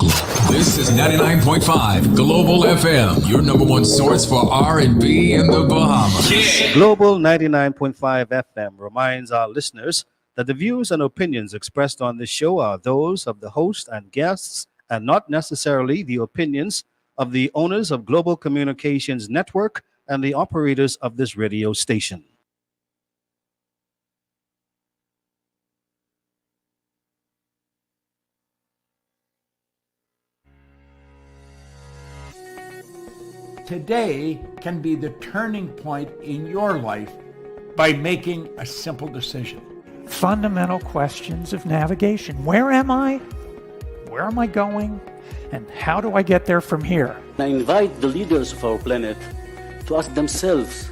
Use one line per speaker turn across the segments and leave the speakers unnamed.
This is 99.5 Global FM, your number one source for R&B in the Bahamas. Yeah.
Global 99.5 FM reminds our listeners that the views and opinions expressed on this show are those of the host and guests and not necessarily the opinions of the owners of Global Communications Network and the operators of this radio station.
Today can be the turning point in your life by making a simple decision.
Fundamental questions of navigation. Where am I? Where am I going? And how do I get there from here?
I invite the leaders of our planet to ask themselves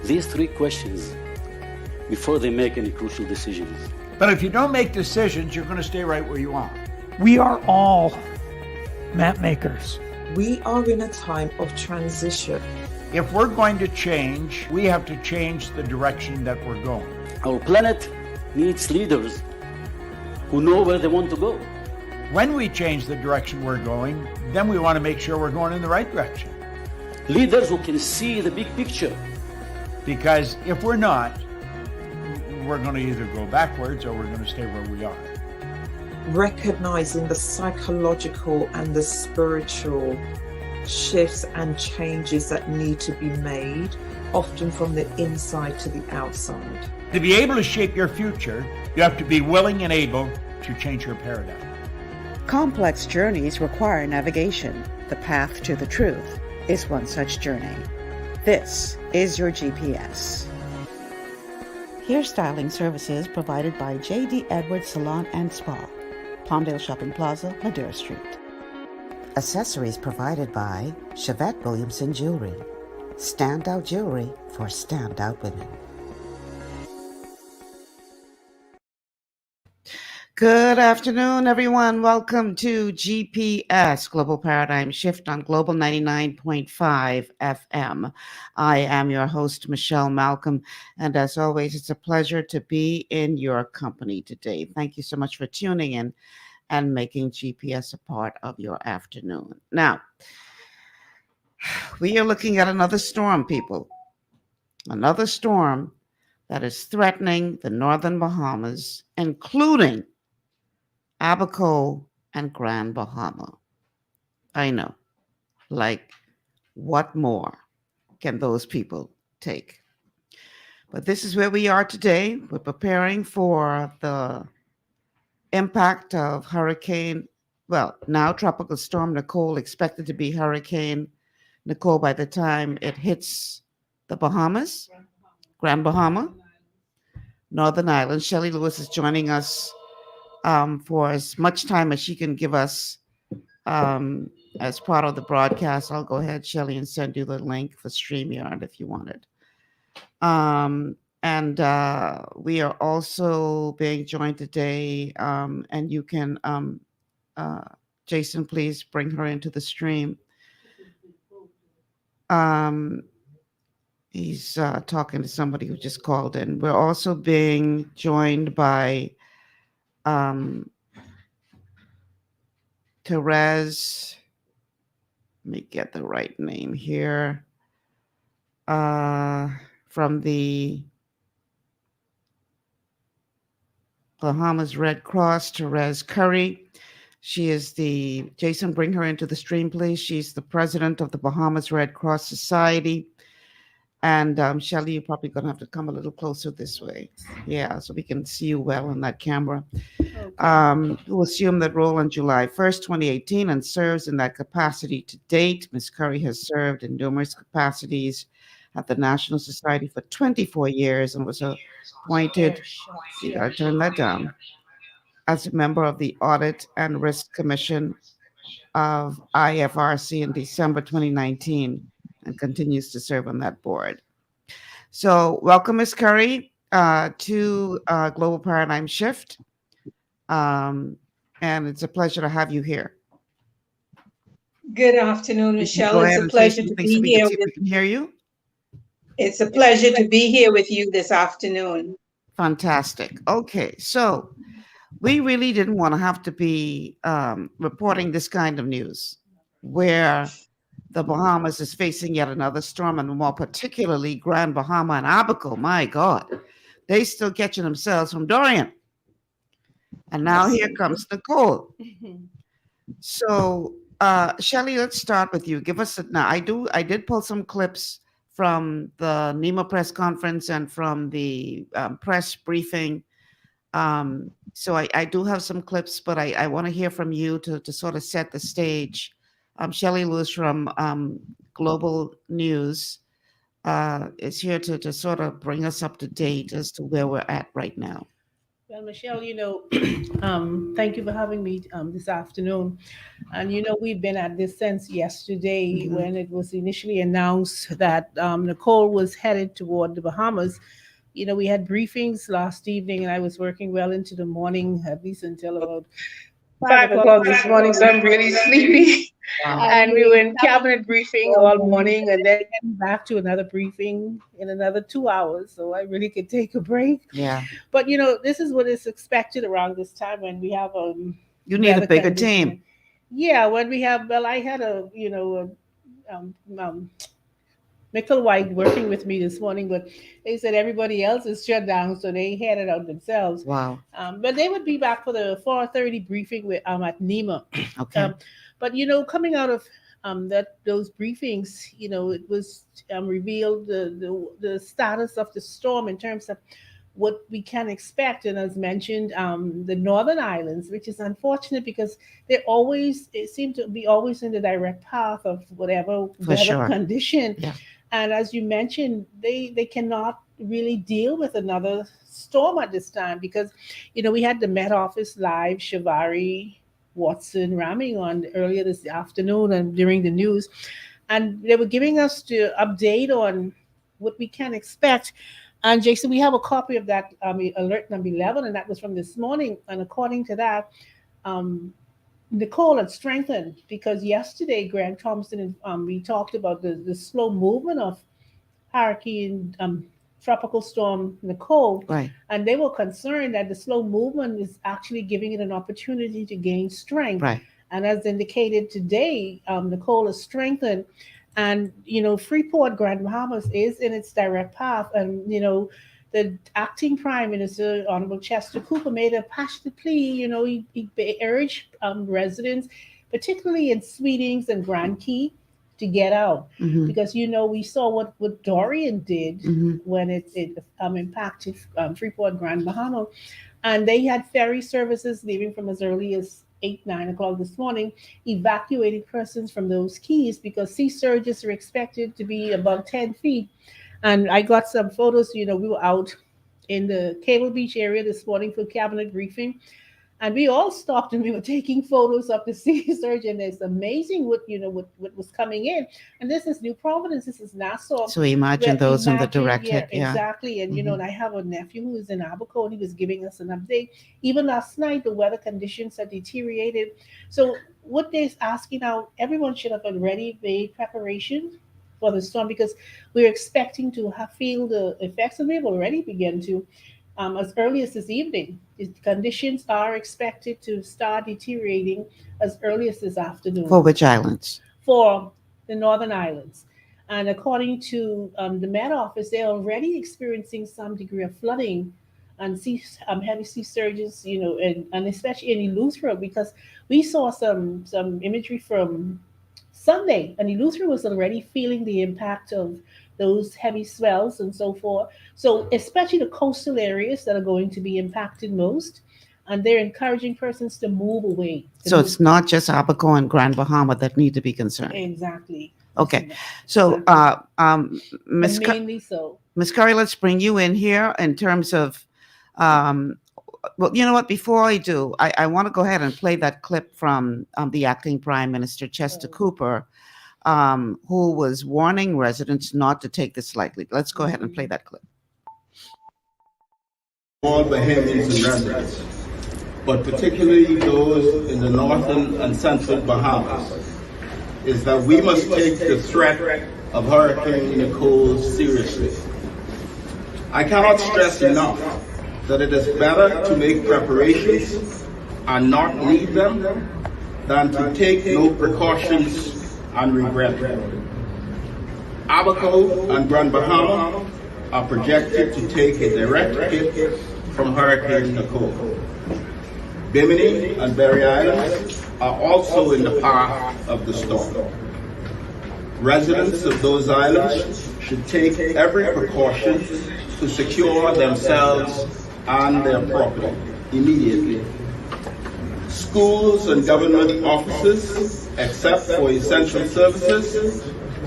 these three questions before they make any crucial decisions.
But if you don't make decisions, you're going to stay right where you are.
We are all map makers.
We are in a time of transition.
If we're going to change, we have to change the direction that we're going.
Our planet needs leaders who know where they want to go.
When we change the direction we're going, then we want to make sure we're going in the right direction.
Leaders who can see the big picture.
Because if we're not, we're going to either go backwards or we're going to stay where we are.
Recognizing the psychological and the spiritual shifts and changes that need to be made, often from the inside to the outside.
To be able to shape your future, you have to be willing and able to change your paradigm.
Complex journeys require navigation. The path to the truth is one such journey. This is your GPS. Hairstyling services provided by J.D. Edwards Salon and Spa, Palmdale Shopping Plaza, Madera Street. Accessories provided by Chevette Williamson Jewelry. Standout jewelry for standout women. Good afternoon, everyone. Welcome to GPS, Global Paradigm Shift on Global 99.5 FM. I am your host, Michelle Malcolm, and as always, it's a pleasure to be in your company today. Thank you so much for tuning in and making GPS a part of your afternoon. Now, we are looking at another storm, people. Another storm that is threatening the northern Bahamas, including Abaco and Grand Bahama. I know. Like, what more can those people take? But this is where we are today. We're preparing for the impact of now Tropical Storm Nicole, expected to be Hurricane Nicole by the time it hits the Bahamas, Grand Bahama, Northern Island. Shelley Lewis is joining us for as much time as she can give us as part of the broadcast. I'll go ahead, Shelley, and send you the link for StreamYard if you want it. And we are also being joined today, and you can, Jason, please bring her into the stream. He's talking to somebody who just called in. We're also being joined by Therese, let me get the right name here, from the Bahamas Red Cross, Therese Curry. She is Jason, bring her into the stream, please. She's the president of the Bahamas Red Cross Society. And Shelley, you're probably going to have to come a little closer this way. Yeah, so we can see you well in that camera. Okay. Who assumed that role on July 1st, 2018, and serves in that capacity to date. Ms. Curry has served in numerous capacities at the National Society for 24 years and was appointed, you got to turn that down, as a member of the Audit and Risk Commission of IFRC in December 2019. And continues to serve on that board. So welcome, Ms. Curry, to Global Paradigm Shift. And it's a pleasure to have you here.
Good afternoon, Michelle. It's a pleasure to be here.
We can hear you.
It's a pleasure to be here with you this afternoon.
Fantastic. Okay, so we really didn't want to have to be reporting this kind of news where the Bahamas is facing yet another storm, and more particularly Grand Bahama and Abaco. My God, they still catching themselves from Dorian. And now here comes Nicole. So, Shelley, let's start with you. Give us now. I did pull some clips from the NEMA press conference and from the press briefing. So I do have some clips, but I want to hear from you to sort of set the stage. Shelley Lewis from Global News is here to sort of bring us up to date as to where we're at right now.
Well, Michelle, thank you for having me this afternoon. And, we've been at this since yesterday when it was initially announced that Nicole was headed toward the Bahamas. We had briefings last evening, and I was working well into the morning, at least until about 5 o'clock this morning. So I'm really sleepy. Wow. And we were in cabinet briefing all morning, and then back to another briefing in another 2 hours. So I really could take a break.
Yeah.
But this is what is expected around this time when we have
you need a bigger team.
Yeah, when we have I had Nicole White working with me this morning, but they said everybody else is shut down, so they headed out themselves.
Wow.
But they would be back for the 4:30 briefing with at NEMA.
Okay.
But coming out of those briefings, it was revealed the status of the storm in terms of what we can expect. And as mentioned, the Northern Islands, which is unfortunate because they seem to be always in the direct path of whatever weather condition.
Yeah.
And as you mentioned, they cannot really deal with another storm at this time because, we had the Met Office live, Shavari, Watson, Ramming on earlier this afternoon and during the news. And they were giving us the update on what we can expect. And Jason, we have a copy of that alert number 11, and that was from this morning. And according to that, Nicole had strengthened because yesterday, Grant Thompson, we talked about the slow movement of Hurricane Tropical Storm Nicole.
Right.
And they were concerned that the slow movement is actually giving it an opportunity to gain strength.
Right.
And as indicated today, Nicole is strengthened. And, Freeport, Grand Bahamas is in its direct path. And, the acting Prime Minister, Honorable Chester Cooper, made a passionate plea. He urged residents, particularly in Sweetings and Grand Key, to get out. Because, we saw what Dorian did when it impacted Freeport, Grand Bahama. And they had ferry services leaving from as early as 8-9 o'clock this morning, evacuating persons from those keys because sea surges are expected to be above 10 feet. And I got some photos. We were out in the Cable Beach area this morning for cabinet briefing, and we all stopped and we were taking photos of the sea surge. And it's amazing what was coming in. And this is New Providence. This is Nassau.
So imagine those in the direct hit.
Yeah, exactly. And and I have a nephew who is in Abaco, and he was giving us an update. Even last night, the weather conditions had deteriorated. So what they're asking now, everyone should have already made preparation for the storm because we're expecting to feel the effects, and we've already begun to as early as this evening. The conditions are expected to start deteriorating as early as this afternoon.
For which islands?
For the Northern Islands. And according to the Met Office, they're already experiencing some degree of flooding and heavy sea surges, and especially in Eleuthera, because we saw some imagery from Sunday, and Eleuthera was already feeling the impact of those heavy swells and so forth. So especially the coastal areas that are going to be impacted most, and they're encouraging persons to move away.
So it's not just Abaco and Grand Bahama that need to be concerned.
Exactly.
Okay. So,
mainly so.
Ms. Curry, let's bring you in here in terms of, well, you know what? Before I do, I want to go ahead and play that clip from the acting Prime Minister, Chester Cooper, who was warning residents not to take this lightly. Let's go ahead and play that clip.
All Bahamians and residents, but particularly those in the northern and central Bahamas, is that we must take the threat of Hurricane Nicole seriously. I cannot stress enough that it is better to make preparations and not need them than to take no precautions and regret them. Abaco and Grand Bahama are projected to take a direct hit from Hurricane Nicole. Bimini and Berry Islands are also in the path of the storm. Residents of those islands should take every precaution to secure themselves and their property immediately. Schools and government offices, except for essential services,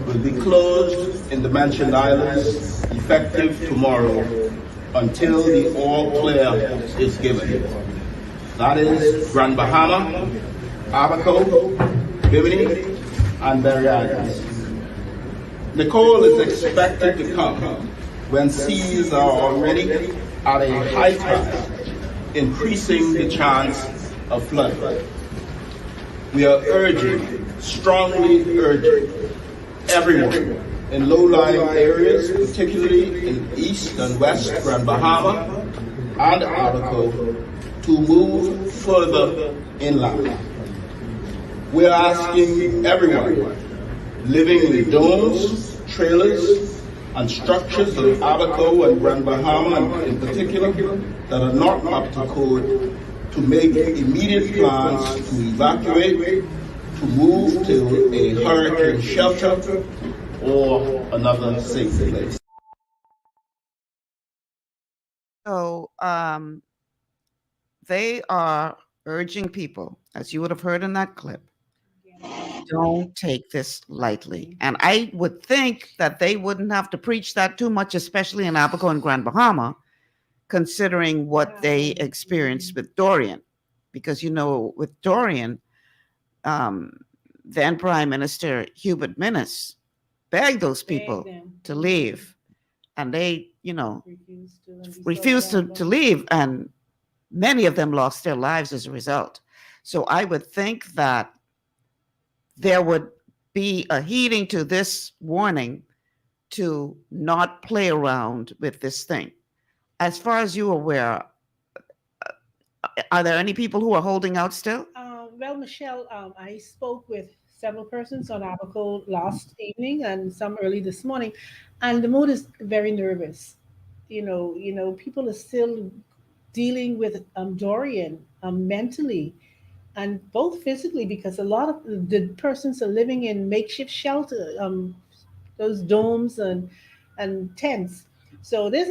will be closed in the mentioned islands effective tomorrow until the all clear is given. That is Grand Bahama, Abaco, Bimini, and Berry Islands. Nicole is expected to come when seas are already at a high tide, increasing the chance of flooding. We are strongly urging everyone in low-lying areas, particularly in East and West Grand Bahama and Abaco, to move further inland. We are asking everyone living in domes, trailers, and structures of Abaco and Grand Bahama in particular that are not up to code to make immediate plans to evacuate, to move to a hurricane shelter or another safe place.
So they are urging people, as you would have heard in that clip, don't take this lightly. And I would think that they wouldn't have to preach that too much, especially in Abaco and Grand Bahama, considering what they experienced with Dorian. Because, you know, with Dorian, then Prime Minister Hubert Minnis begged those people to leave. And they, you know, refused to leave. And many of them lost their lives as a result. So I would think that there would be a heeding to this warning to not play around with this thing. As far as you're aware, are there any people who are holding out still?
Well, Michelle, I spoke with several persons on Abaco last evening and some early this morning, and the mood is very nervous. You know, people are still dealing with Dorian mentally and both physically, because a lot of the persons are living in makeshift shelter, those domes and tents. So this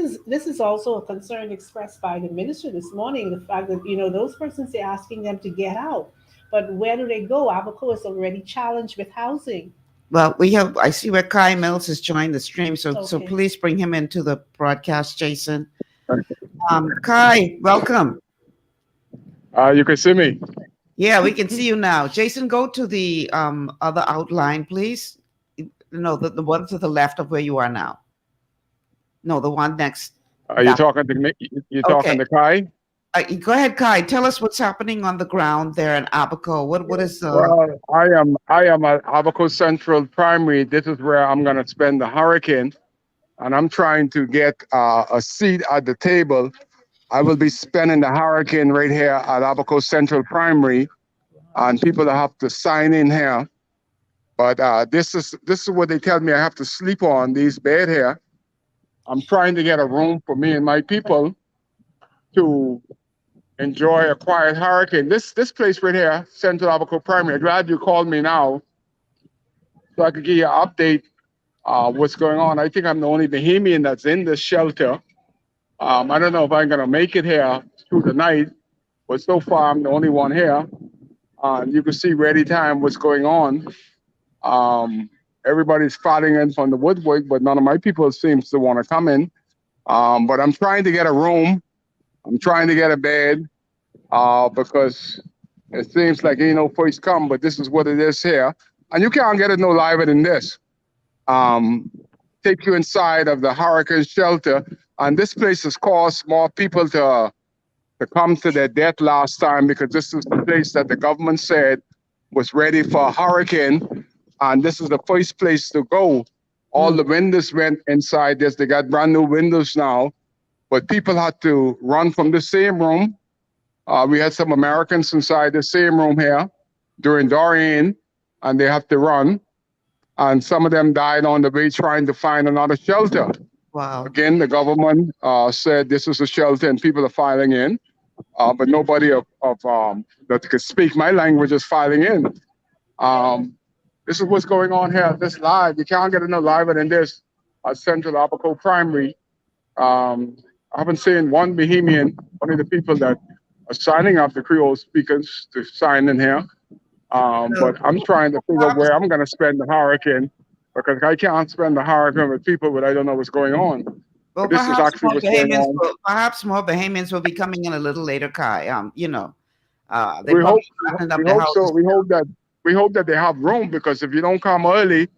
is also a concern expressed by the minister this morning. The fact that those persons, they're asking them to get out, but where do they go? Abaco is already challenged with housing.
Well, I see where Kai Mills has joined the stream, so please bring him into the broadcast, Jason. Kai, welcome.
You can see me.
Yeah, we can see you now. Jason, go to the other outline, please. No, the one to the left of where you are now. No, the one next.
Are you talking to me? You're talking to Kai?
Go ahead, Kai. Tell us what's happening on the ground there in Abaco. What is?
Well, I am at Abaco Central Primary. This is where I'm going to spend the hurricane, and I'm trying to get a seat at the table. I will be spending the hurricane right here at Abaco Central Primary, and people have to sign in here. But this is what they tell me I have to sleep on, these bed here. I'm trying to get a room for me and my people to enjoy a quiet hurricane. This place right here, Central Abaco Primary. I'm glad you called me now so I could give you an update what's going on. I think I'm the only Bahamian that's in this shelter. I don't know if I'm going to make it here through the night, but so far I'm the only one here. You can see ready time what's going on. Everybody's fighting in from the woodwork, but none of my people seems to want to come in. But I'm trying to get a room. I'm trying to get a bed because it seems like ain't no first come, but this is what it is here. And you can't get it no liver than this. Take you inside of the hurricane shelter. And this place has caused more people to come to their death last time, because this is the place that the government said was ready for a hurricane. And this is the first place to go. All the windows went inside this. They got brand new windows now. but people had to run from the same room. We had some Americans inside the same room here during Dorian, and they have to run. And some of them died on the way trying to find another shelter.
Wow.
Again, the government said this is a shelter and people are filing in, but nobody that could speak my language is filing in. This is what's going on here. This live, you can't get enough live than this at Central Abaco Primary. I haven't seen one Bahamian, one of the people that are signing up, the Creole speakers, to sign in here. But I'm trying to figure out where I'm going to spend the hurricane, because I can't spend the hurricane with people but I don't know what's going on.
Well,
this is actually what's going on.
Perhaps more Bahamians will be coming in a little later, Kai.
We hope so. We hope that they have room, because if you don't come early,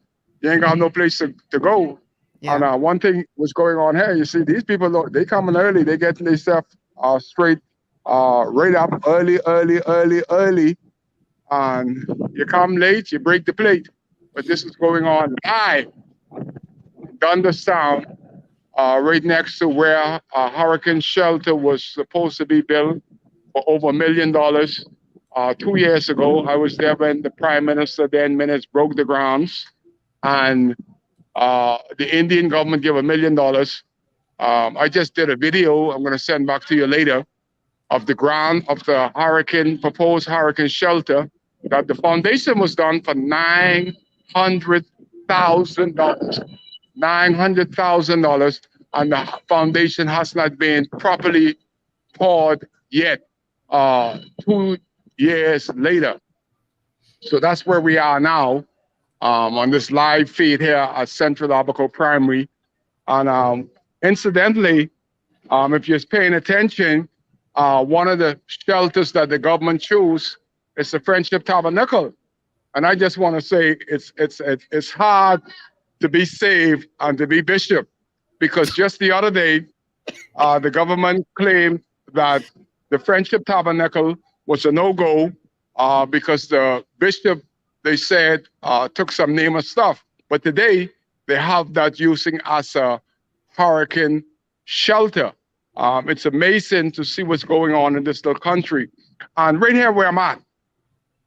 you ain't got no place to go. Yeah. And one thing was going on here, you see, these people, they coming early, they getting themselves straight right up early. And you come late, you break the plate. But this is going on live. Dunderstown, right next to where a hurricane shelter was supposed to be built for over $1 million. 2 years ago, I was there when the Prime Minister, then Minister, broke the grounds. And the Indian government gave $1 million. I just did a video I'm going to send back to you later of the ground of the proposed hurricane shelter, that the foundation was done for $900,000. $900,000, and the foundation has not been properly poured yet, 2 years later. So that's where we are now, on this live feed here at Central Abaco Primary. And incidentally, if you're paying attention, one of the shelters that the government chose is the Friendship Tabernacle. And I just want to say it's hard to be saved and to be bishop, because just the other day, the government claimed that the Friendship Tabernacle was a no-go because the bishop, they said, took some name of stuff. But today, they have that using as a hurricane shelter. It's amazing to see what's going on in this little country. And right here where I'm at,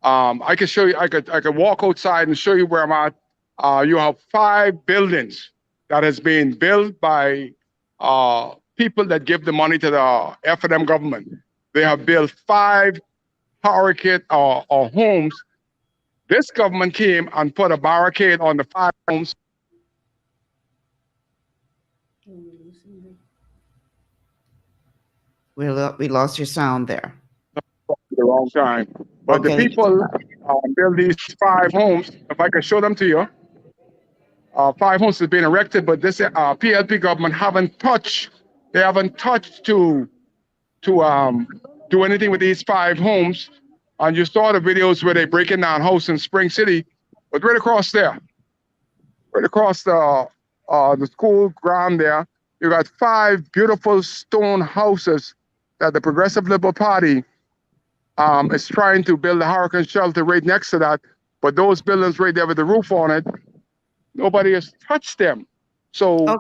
I can show you, I could walk outside and show you where I'm at. You have 5 buildings that has been built by people that give the money to the F&M government. They have built 5 hurricane or homes. This government came and put a barricade on the 5 homes.
We lost your sound there.
The wrong time. But okay. The people build these 5 homes. If I can show them to you, 5 homes have been erected, but this PLP government haven't touched. They haven't touched to do anything with these 5 homes. And you saw the videos where they're breaking down house in Spring City, but right across there, right across the school ground there, you got 5 beautiful stone houses that the Progressive Liberal Party is trying to build a hurricane shelter right next to that. But those buildings right there with the roof on it, nobody has touched them. So okay.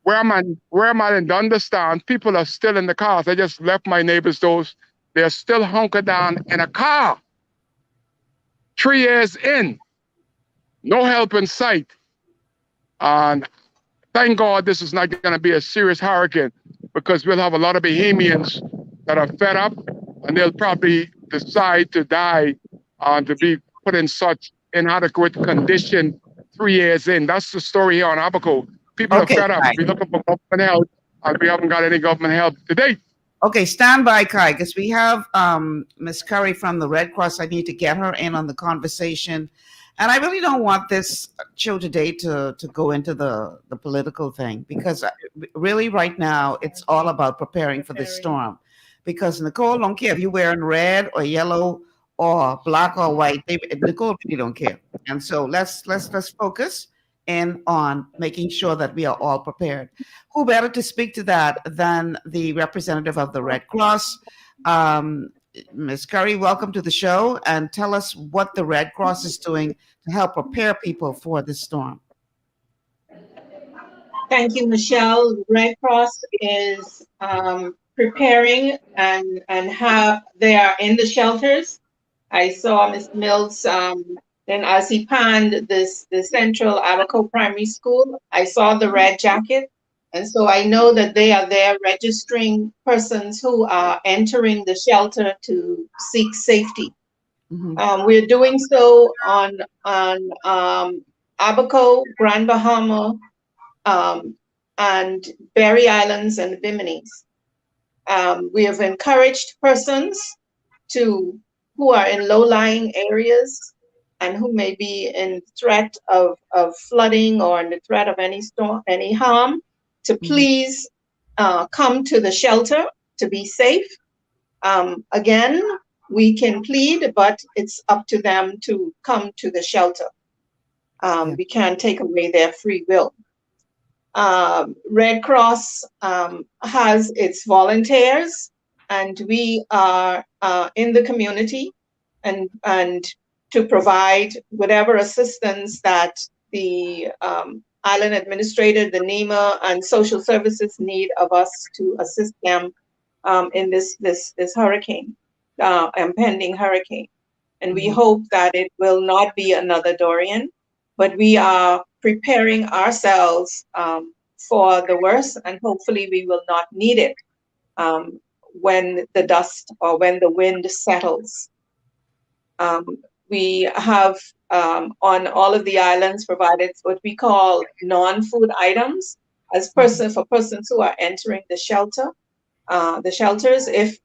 where I'm at in Dunderstown, people are still in the cars. I just left my neighbors' doors. They're still hunkered down in a car. 3 years in, no help in sight. And thank God this is not going to be a serious hurricane, because we'll have a lot of Bahamians that are fed up, and they'll probably decide to die and to be put in such inadequate condition 3 years in. That's the story here on Abaco. People are fed up. We're looking for government help, and we haven't got any government help to date.
Okay, stand by, Kai, because we have Ms. Curry from the Red Cross. I need to get her in on the conversation. And I really don't want this show today to go into the political thing, because really right now it's all about preparing for this storm. Because Nicole don't care if you're wearing red or yellow or black or white. Nicole really don't care. And so let's focus in on making sure that we are all prepared. Who better to speak to that than the representative of the Red Cross? Ms. Curry, welcome to the show, and tell us what the Red Cross is doing to help prepare people for this storm.
Thank you, Michelle. Red Cross is preparing and they are in the shelters. I saw Ms. Mills, then as he panned the Central Abaco Primary School, I saw the red jacket. And so I know that they are there registering persons who are entering the shelter to seek safety. We're doing so on Abaco, Grand Bahama, and Berry Islands and Bimini's. We have encouraged persons who are in low-lying areas and who may be in threat of flooding or in the threat of any storm, any harm, to please come to the shelter to be safe. Again, we can plead, but it's up to them to come to the shelter. We can't take away their free will. Red Cross has its volunteers, and we are in the community and to provide whatever assistance that the island administrator, the NEMA, and social services need of us to assist them in this hurricane, impending hurricane. And we hope that it will not be another Dorian, but we are preparing ourselves for the worst, and hopefully we will not need it when the dust or when the wind settles. We have on all of the islands provided what we call non-food items for persons who are entering the shelter. The shelters, if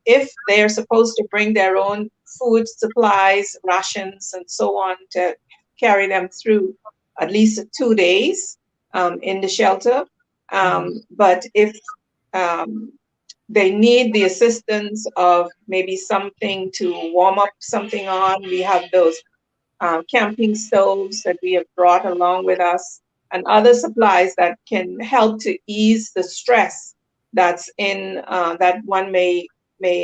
they are supposed to bring their own food supplies, rations, and so on to carry them through at least 2 days in the shelter. But if they need the assistance of maybe something to warm up something on, we have those camping stoves that we have brought along with us, and other supplies that can help to ease the stress that's in that one may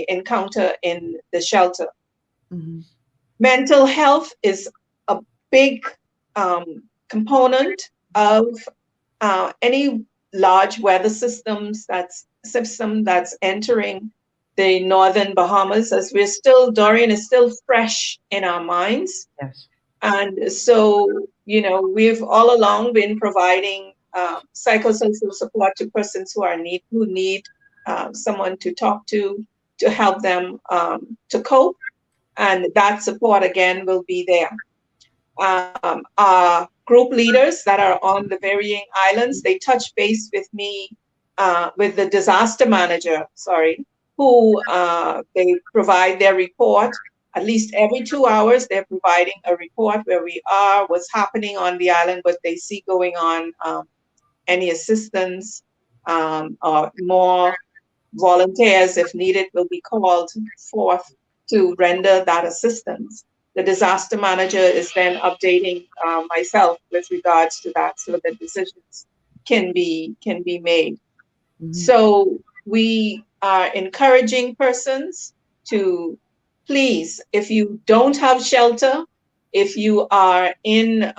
encounter in the shelter. Mental health is a big component of any large weather system that's entering the northern Bahamas, as Dorian is still fresh in our minds.
Yes.
And so, we've all along been providing psychosocial support to persons who need someone to talk to help them to cope. And that support, again, will be there. Our group leaders that are on the varying islands, they touch base with me, with the disaster manager, who they provide their report. At least every 2 hours, they're providing a report where we are, what's happening on the island, what they see going on, any assistance, or more volunteers, if needed, will be called forth to render that assistance. The disaster manager is then updating myself with regards to that, so that decisions can be made. So we are encouraging persons to please, if you don't have shelter, if you are in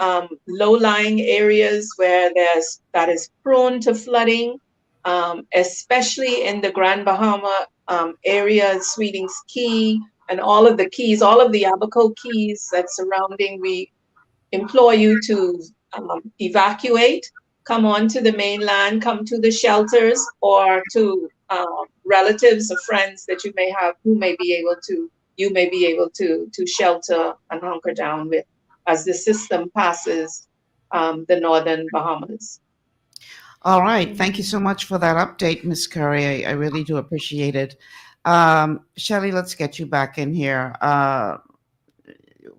low-lying areas where that is prone to flooding, especially in the Grand Bahama area, Sweetings Key, and all of the keys, all of the Abaco keys that's surrounding, we implore you to evacuate, come onto the mainland, come to the shelters, or to relatives or friends that you may have who may be able to shelter and hunker down with as the system passes the northern Bahamas.
All right. Thank you so much for that update, Ms. Curry. I really do appreciate it. Shelley, let's get you back in here.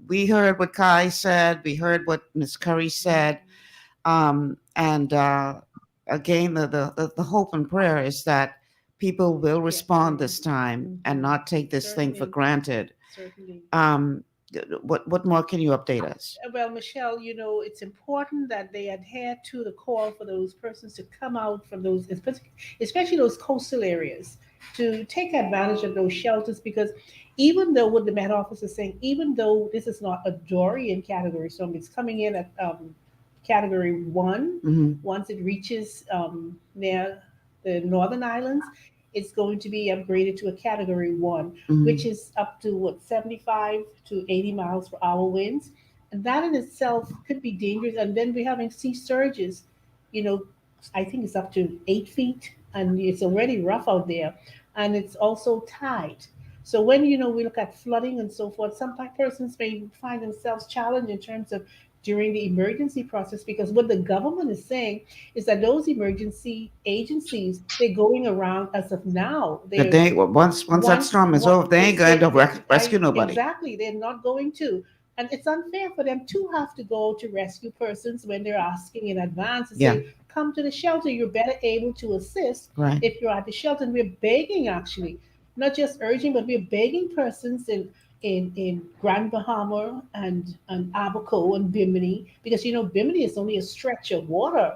We heard what Kai said. We heard what Ms. Curry said. And again, the hope and prayer is that people will respond this time and not take this thing for granted.
Certainly.
What more can you update us?
Well, Michelle, it's important that they adhere to the call for those persons to come out from those, especially those coastal areas, to take advantage of those shelters, because even though what the Met Office is saying, even though this is not a Dorian category storm, it's coming in at category 1.
Mhm.
Once it reaches near the northern islands, it's going to be upgraded to a category 1,
Mhm.
which is up to 75 to 80 miles per hour winds. And that in itself could be dangerous. And then we're having sea surges, I think it's up to 8 feet, and it's already rough out there. And it's also tide. So when, we look at flooding and so forth, sometimes persons may find themselves challenged in terms of during the emergency process, because what the government is saying is that those emergency agencies, they're going around as of now.
That they once that storm is over, they ain't going to rescue nobody.
Exactly, they're not going to. And it's unfair for them to have to go to rescue persons when they're asking in advance to say, come to the shelter. You're better able to assist if you're at the shelter. And we're begging, actually, not just urging, but we're begging persons in Grand Bahama and Abaco and Bimini, because Bimini is only a stretch of water.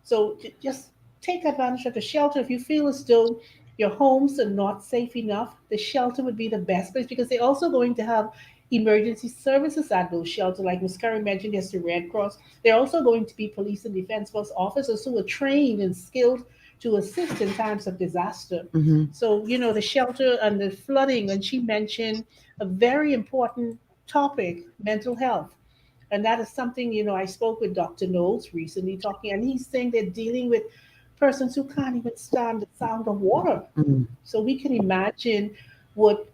So just take advantage of the shelter. If you feel as though your homes are not safe enough, the shelter would be the best place, because they're also going to have emergency services at those shelters. Like Ms. Curry mentioned, there's the Red Cross. They're also going to be police and defense force officers who are trained and skilled to assist in times of disaster.
Mm-hmm.
So, the shelter and the flooding, and she mentioned a very important topic, mental health. And that is something, I spoke with Dr. Knowles recently and he's saying they're dealing with persons who can't even stand the sound of water.
Mm-hmm.
So we can imagine what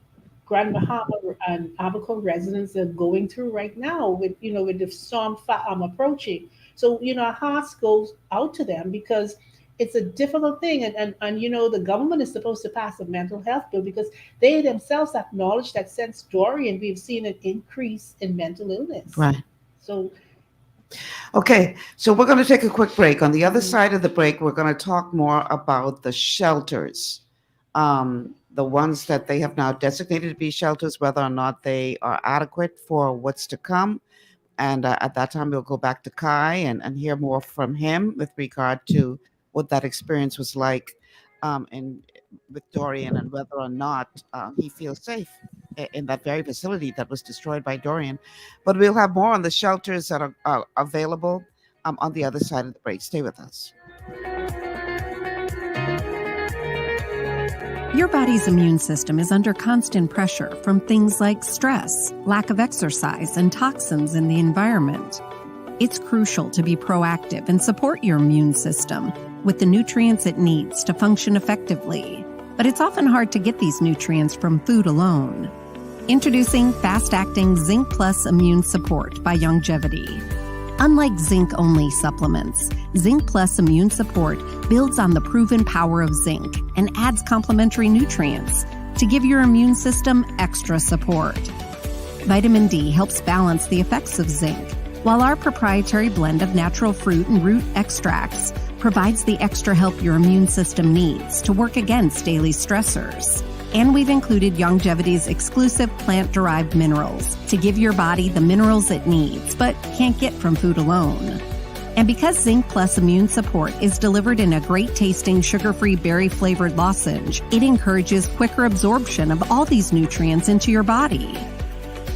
Grand Bahama and Abaco residents are going through right now with the storm approaching. So, our hearts goes out to them, because it's a difficult thing. And the government is supposed to pass a mental health bill, because they themselves acknowledge that since Dorian, we've seen an increase in mental illness.
Right.
So,
okay, so we're going to take a quick break. On the other side of the break, we're going to talk more about the shelters, the ones that they have now designated to be shelters, whether or not they are adequate for what's to come. And at that time, we'll go back to Kai and hear more from him with regard to what that experience was like with Dorian, and whether or not he feels safe in that very facility that was destroyed by Dorian. But we'll have more on the shelters that are available on the other side of the break. Stay with us.
Your body's immune system is under constant pressure from things like stress, lack of exercise, and toxins in the environment. It's crucial to be proactive and support your immune system with the nutrients it needs to function effectively. But it's often hard to get these nutrients from food alone. Introducing fast-acting Zinc Plus Immune Support by Longevity. Unlike zinc-only supplements, Zinc Plus Immune Support builds on the proven power of zinc and adds complementary nutrients to give your immune system extra support. Vitamin D helps balance the effects of zinc, while our proprietary blend of natural fruit and root extracts provides the extra help your immune system needs to work against daily stressors. And we've included Longevity's exclusive plant-derived minerals to give your body the minerals it needs, but can't get from food alone. And because Zinc Plus Immune Support is delivered in a great-tasting, sugar-free, berry-flavored lozenge, it encourages quicker absorption of all these nutrients into your body.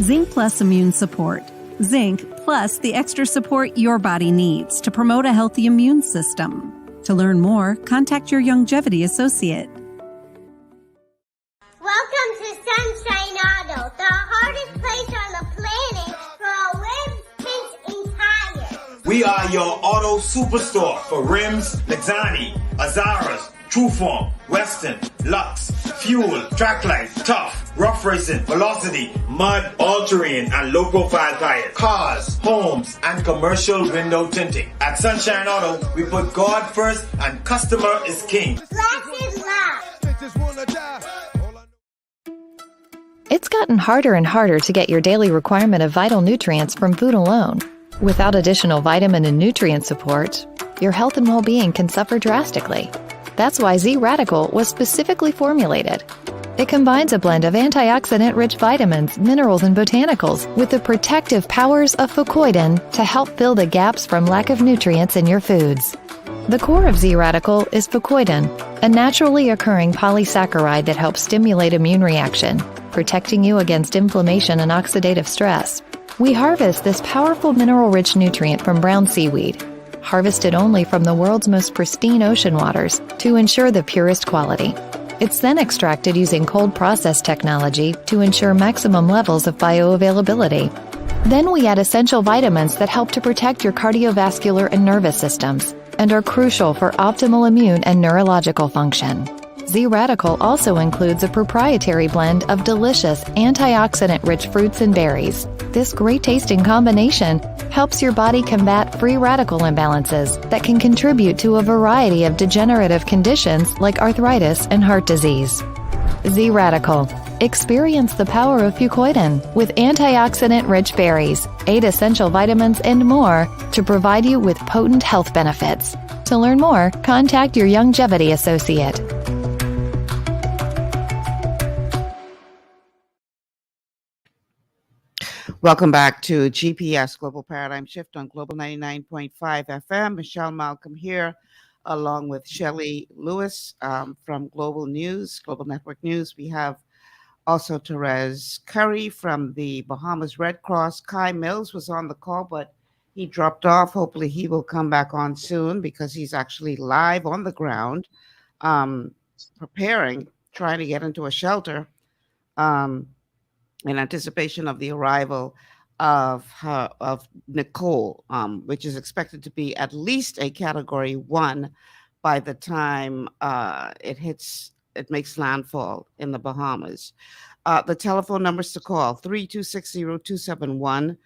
Zinc Plus Immune Support. Zinc plus the extra support your body needs to promote a healthy immune system. To learn more, contact your Longevity associate.
Welcome to Sunshine Auto, the hardest place on the planet for rims, tints, and tires.
We are your auto superstore for rims, Lexani, Azaras, Trueform, Western, Lux, Fuel, Tracklight, Tough, Rough Racing, Velocity, Mud, All-Terrain, and low-profile tires. Cars, homes, and commercial window tinting. At Sunshine Auto, we put God first and customer is king.
Glasses love.
It's gotten harder and harder to get your daily requirement of vital nutrients from food alone. Without additional vitamin and nutrient support, your health and well-being can suffer drastically. That's why Z-Radical was specifically formulated. It combines a blend of antioxidant-rich vitamins, minerals, and botanicals with the protective powers of fucoidan to help fill the gaps from lack of nutrients in your foods. The core of Z-Radical is fucoidan, a naturally occurring polysaccharide that helps stimulate immune reaction, protecting you against inflammation and oxidative stress. We harvest this powerful mineral-rich nutrient from brown seaweed, harvested only from the world's most pristine ocean waters to ensure the purest quality. It's then extracted using cold process technology to ensure maximum levels of bioavailability. Then we add essential vitamins that help to protect your cardiovascular and nervous systems and are crucial for optimal immune and neurological function. Z-Radical also includes a proprietary blend of delicious antioxidant-rich fruits and berries. This great-tasting combination helps your body combat free radical imbalances that can contribute to a variety of degenerative conditions like arthritis and heart disease. Z-Radical. Experience the power of fucoidan with antioxidant-rich berries, 8 essential vitamins, and more to provide you with potent health benefits. To learn more, contact your Longevity associate.
Welcome back to GPS Global Paradigm Shift on Global 99.5 FM. Michelle Malcolm here, along with Shelley Lewis from Global News, Global Network News. We have also Therese Curry from the Bahamas Red Cross. Kai Mills was on the call, but he dropped off. Hopefully he will come back on soon because he's actually live on the ground, preparing, trying to get into a shelter. In anticipation of the arrival of Nicole, which is expected to be at least a Category 1 by the time it makes landfall in the Bahamas. The telephone numbers to call: 3260271,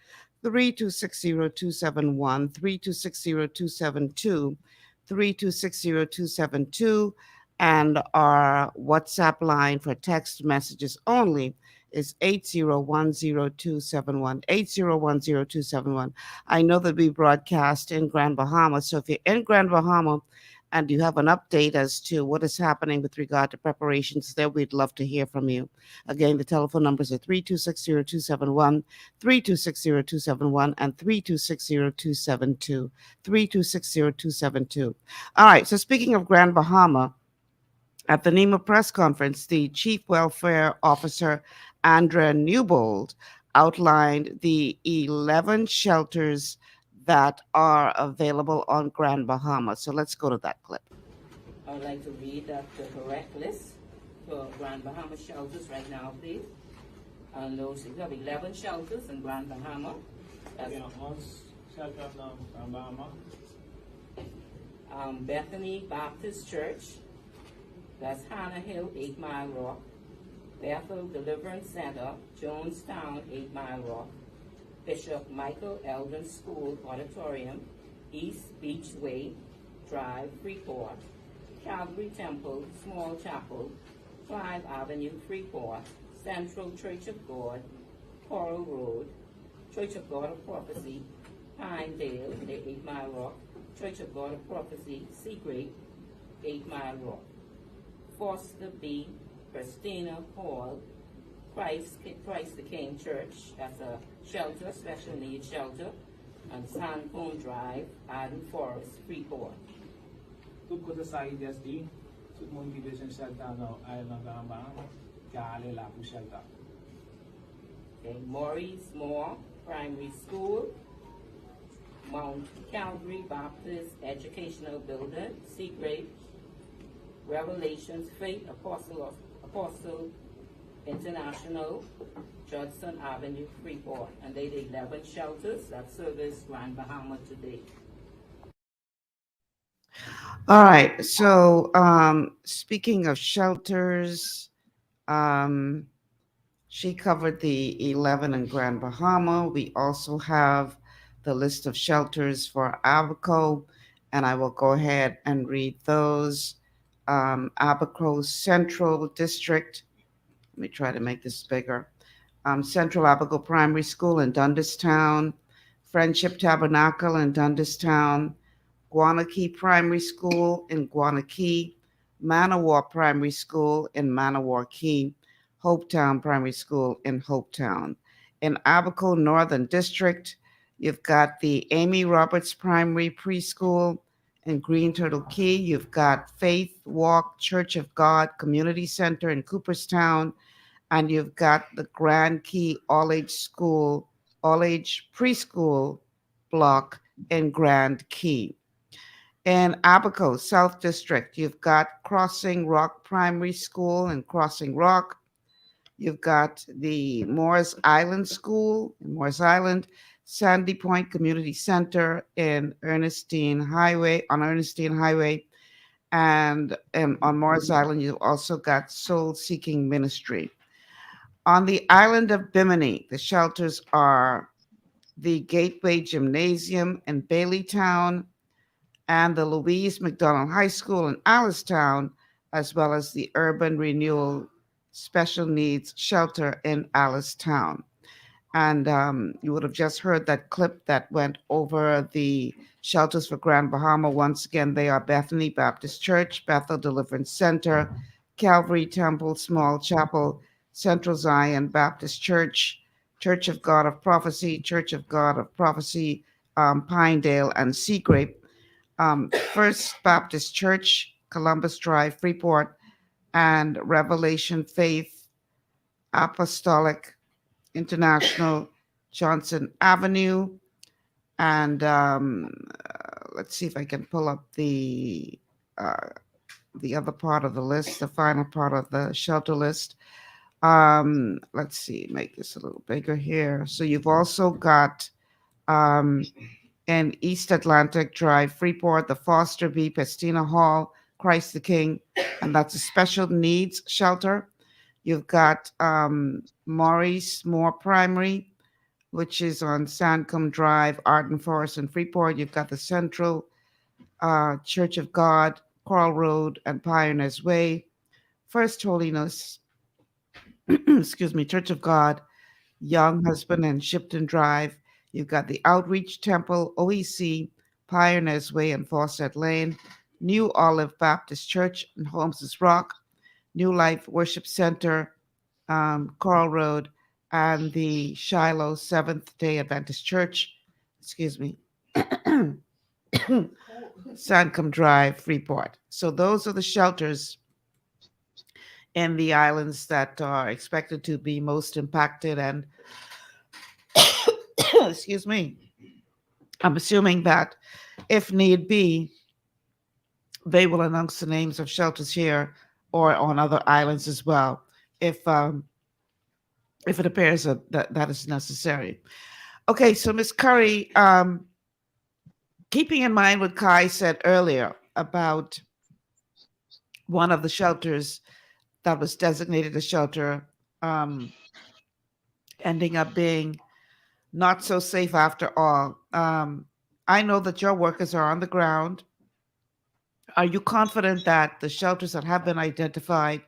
3260271, 3260272, 3260272, and our WhatsApp line for text messages only is 8010271, 8010271. I know that we broadcast in Grand Bahama, so if you're in Grand Bahama and you have an update as to what is happening with regard to preparations there, we'd love to hear from you. Again, the telephone numbers are 3260271, 3260271, and 3260272, 3260272. All right, so speaking of Grand Bahama, at the NEMA press conference, the Chief Welfare Officer, Andrea Newbold, outlined the 11 shelters that are available on Grand Bahama. So let's go to that clip.
I would like to read the correct list for Grand Bahama shelters right now, please. And those, we have 11 shelters in Grand Bahama. That's shelter of Grand Bahama. Bethany Baptist Church. That's Hannah Hill, 8 Mile Rock. Bethel Deliverance Center, Jonestown, 8 Mile Rock. Bishop Michael Eldon School Auditorium, East Beachway Drive, Freeport. Calvary Temple, Small Chapel, Clive Avenue, Freeport. Central Church of God, Coral Road. Church of God of Prophecy, Pinedale, 8 Mile Rock. Church of God of Prophecy, Seagrape, 8 Mile Rock. Foster B. Christina Hall, Christ the King Church, that's a shelter, special needs shelter, and Sandcone Drive, Arden Forest, Freeport.
Tout côté ça IDSD, tout le monde qui besoin de shelter dans Island Bahama, qui a allé là pour shelter.
Okay, Maurice Moore Primary School, Mount Calvary Baptist Educational Building, Seagrape, Revelations Faith Apostle International, Judson Avenue, Freeport. And they did 11 shelters that service Grand Bahama today.
All right. So speaking of shelters, she covered the 11 in Grand Bahama. We also have the list of shelters for Abaco, and I will go ahead and read those. Abaco Central District. Let me try to make this bigger. Central Abaco Primary School in Dundastown, Friendship Tabernacle in Dundastown, Guanakee Primary School in Guanakee, Manawar Primary School in Manawar Key, Hopetown Primary School in Hopetown. In Abaco Northern District, you've got the Amy Roberts Primary Preschool. In Green Turtle Key, you've got Faith Walk Church of God Community Center in Cooperstown, and you've got the Grand Key All Age School all-age preschool block in Grand Key. In Abaco, South District, you've got Crossing Rock Primary School in Crossing Rock. You've got the Morris Island School in Morris Island, Sandy Point Community Center in Ernestine Highway, and on Morris Island, you've also got Soul Seeking Ministry. On the island of Bimini, the shelters are the Gateway Gymnasium in Baileytown and the Louise McDonald High School in Allenstown, as well as the Urban Renewal Special Needs Shelter in Allenstown. And you would have just heard that clip that went over the shelters for Grand Bahama. Once again, they are Bethany Baptist Church, Bethel Deliverance Center, Calvary Temple Small Chapel, Central Zion Baptist Church, Church of God of Prophecy, Pinedale, and Seagrape, First Baptist Church, Columbus Drive, Freeport, and Revelation Faith Apostolic International, Johnson Avenue. And let's see if I can pull up the other part of the list, the final part of the shelter list. Let's see, make this a little bigger here. So you've also got in East Atlantic Drive, Freeport, the Foster B. Pestina Hall, Christ the King, and that's a special needs shelter. You've got Maurice Moore Primary, which is on Sandcombe Drive, Arden Forest, and Freeport. You've got the Central Church of God, Coral Road, and Pioneers Way. First Holiness, Church of God, Young Husband, and Shipton Drive. You've got the Outreach Temple, OEC, Pioneers Way, and Fawcett Lane, New Olive Baptist Church in Holmes's Rock, New Life Worship Center, Coral Road, and the Shiloh Seventh-day Adventist Church, Sandcombe Drive, Freeport. So those are the shelters in the islands that are expected to be most impacted. And I'm assuming that if need be, they will announce the names of shelters here or on other islands as well, if it appears that is necessary. Okay, so Ms. Curry, keeping in mind what Kai said earlier about one of the shelters that was designated a shelter ending up being not so safe after all. I know that your workers are on the ground. Are you confident that the shelters that have been identified,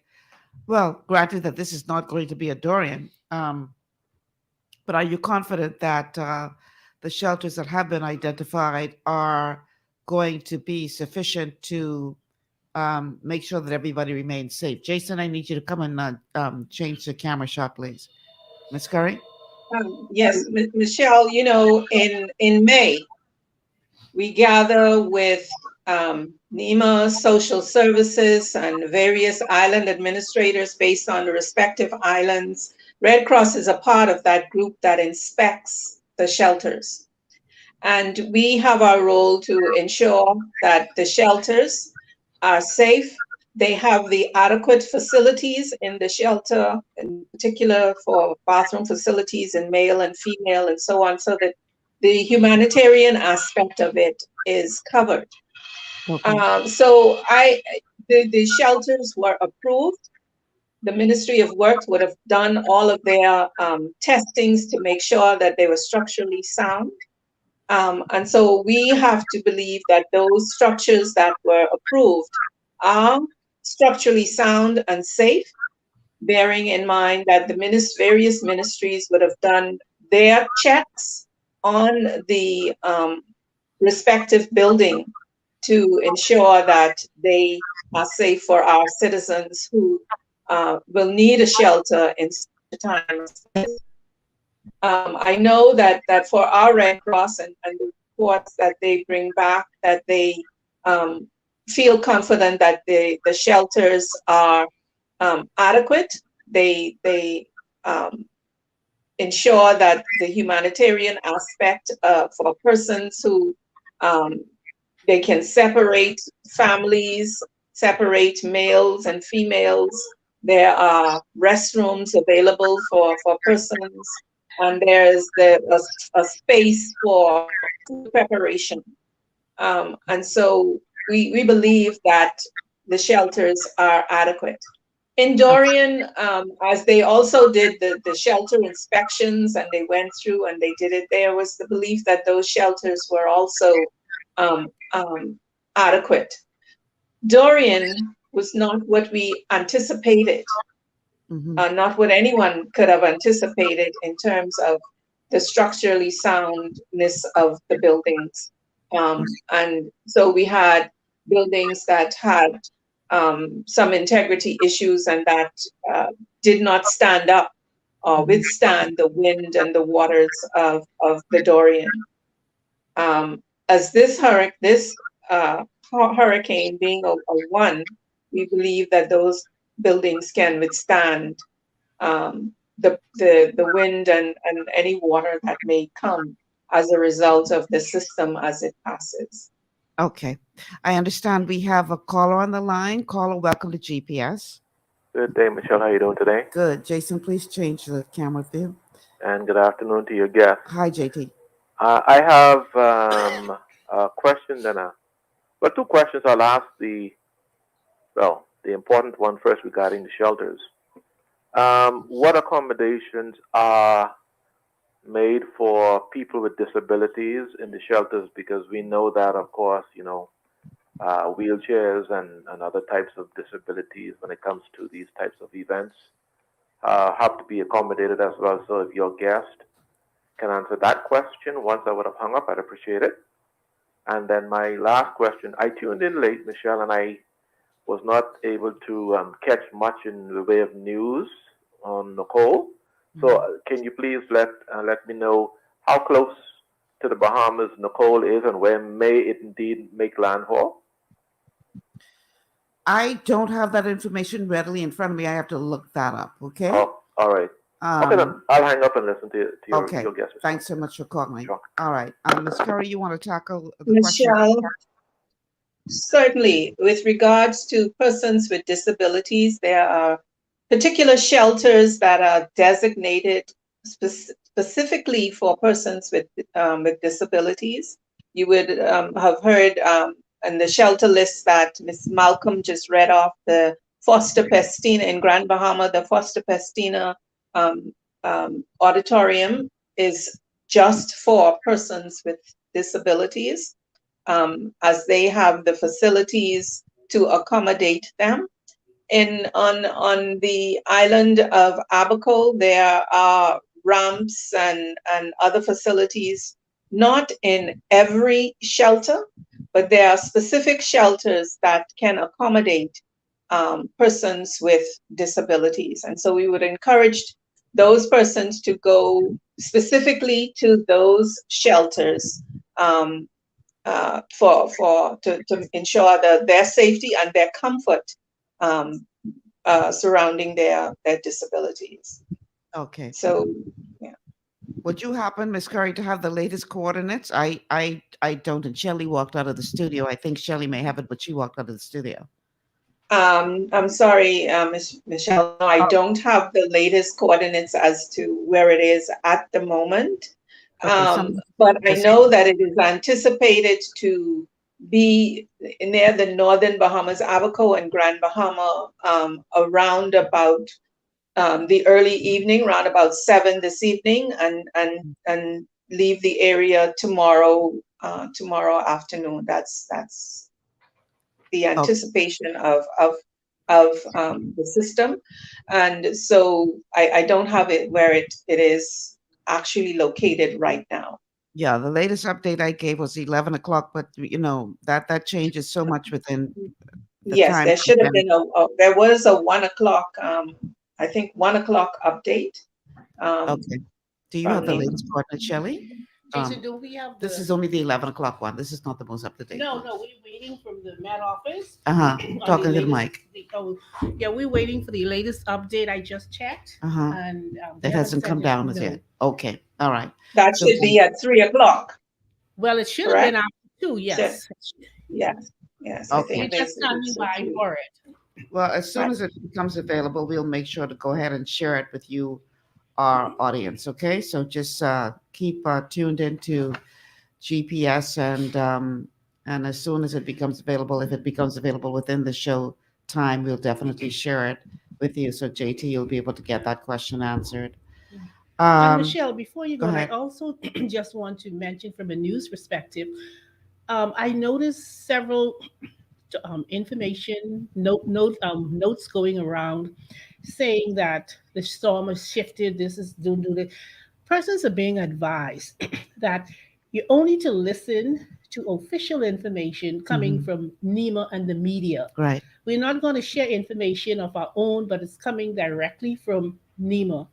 well, granted that this is not going to be a Dorian, but are you confident that the shelters that have been identified are going to be sufficient to make sure that everybody remains safe? Jason, I need you to come and change the camera shot, please. Ms. Curry?
Yes, Michelle, in May, we gather with NEMA, social services, and various island administrators based on the respective islands. Red Cross is a part of that group that inspects the shelters. And we have our role to ensure that the shelters are safe. They have the adequate facilities in the shelter, in particular for bathroom facilities in male and female and so on, so that the humanitarian aspect of it is covered. Okay. The shelters were approved. The Ministry of Works would have done all of their testings to make sure that they were structurally sound. And so we have to believe that those structures that were approved are structurally sound and safe, bearing in mind that the various ministries would have done their checks on the respective building to ensure that they are safe for our citizens who will need a shelter in such times. I know that for our Red Cross and the reports that they bring back, that they feel confident that the shelters are adequate. They ensure that the humanitarian aspect for persons who they can separate families, separate males and females. There are restrooms available for persons, and there's a space for food preparation. And so we believe that the shelters are adequate. In Dorian, as they also did the shelter inspections and they went through and they did it, there was the belief that those shelters were also adequate. Dorian was not what we anticipated, not what anyone could have anticipated in terms of the structurally soundness of the buildings. And so we had buildings that had some integrity issues and that did not stand up or withstand the wind and the waters of the Dorian. As this hurricane being a one, we believe that those buildings can withstand the wind and any water that may come as a result of the system as it passes.
Okay. I understand we have a caller on the line. Caller, welcome to GPS.
Good day, Michelle. How are you doing today?
Good. Jason, please change the camera view.
And good afternoon to your guest.
Hi, JT.
I have a question and two questions. I'll ask the important one first regarding the shelters. What accommodations are made for people with disabilities in the shelters? Because we know that, of course, wheelchairs and other types of disabilities when it comes to these types of events have to be accommodated as well. So if your guest can answer that question once I would have hung up, I'd appreciate it. And then my last question, I tuned in late, Michelle, and I was not able to catch much in the way of news on Nicole. So can you please let me know how close to the Bahamas Nicole is and when may it indeed make landfall?
I don't have that information readily in front of me. I have to look that up, okay?
Oh, all right. Okay, then I'll hang up and listen to your guest.
Thanks so much for calling. Sure. All right. Ms. Curry, you want to tackle the
Michelle,
question?
certainly. With regards to persons with disabilities, there are particular shelters that are designated specifically for persons with disabilities. You would have heard in the shelter list that Ms. Malcolm just read off, the Foster Pestina in Grand Bahama. The Foster Pestina auditorium is just for persons with disabilities, as they have the facilities to accommodate them. On the island of Abaco, there are ramps and other facilities, not in every shelter, but there are specific shelters that can accommodate persons with disabilities. And so we would encourage those persons to go specifically to those shelters to ensure their safety and their comfort surrounding their disabilities.
Okay.
So, yeah.
Would you happen, Ms. Curry, to have the latest coordinates? I don't, and Shelley walked out of the studio. I think Shelley may have it, but she walked out of the studio.
I'm sorry, Ms. Michelle, no, I don't have the latest coordinates as to where it is at the moment. But I know that it is anticipated to be near the northern Bahamas, Abaco and Grand Bahama, around about the early evening, around about 7 this evening, and leave the area tomorrow afternoon. That's the anticipation of the system. And so I don't have it where it is actually located right now.
Yeah, the latest update I gave was 11 o'clock, but that changes so much within the
yes,
time.
there should have been there was a 1 o'clock, I think 1 o'clock update.
Okay. Do you have the latest coordinate, Shelley?
Jason, do we have
This is only the 11 o'clock one. This is not the most up to date.
No, we're waiting from the Met Office.
Talking to the mic.
We're waiting for the latest update. I just checked. And
that hasn't come down as yet. Okay, all right.
That should be at 3 o'clock.
Well, it should have been after 2. Yes.
Yes.
Okay.
We're just standing by for it.
Well, as soon as it becomes available, we'll make sure to go ahead and share it with you, our audience. Okay, so just keep tuned into GPS, and as soon as it becomes available, if it becomes available within the show time, we'll definitely share it with you. So JT, you'll be able to get that question answered.
And Michelle, before you go,
go
I
ahead.
also just want to mention from a news perspective, I noticed several information notes going around saying that the storm has shifted. This is do this. Persons are being advised that you only to listen to official information coming from NEMA and the media.
Right.
We're not going to share information of our own, but it's coming directly from NEMA.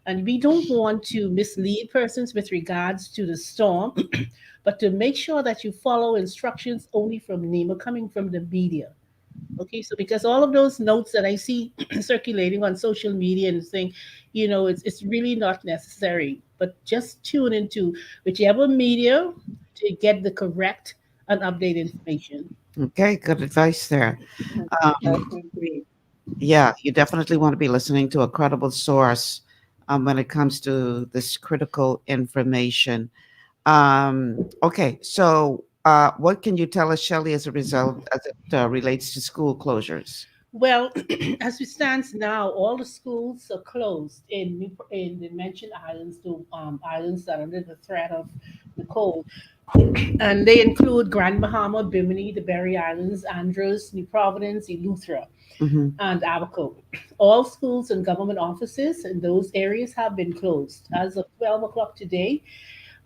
And we don't want to mislead persons with regards to the storm, but to make sure that you follow instructions only from NEMA coming from the media. Okay, so because all of those notes that I see circulating on social media and saying, it's really not necessary, but just tune into whichever media to get the correct and updated information.
Okay, good advice there. Yeah, you definitely want to be listening to a credible source when it comes to this critical information. Okay, so what can you tell us, Shelley, as a result, as it relates to school closures?
Well, as it stands now, all the schools are closed in the mentioned islands, the islands that are under the threat of Nicole. And they include Grand Bahama, Bimini, the Berry Islands, Andros, New Providence, Eleuthera, and Abaco. All schools and government offices in those areas have been closed as of 12 o'clock today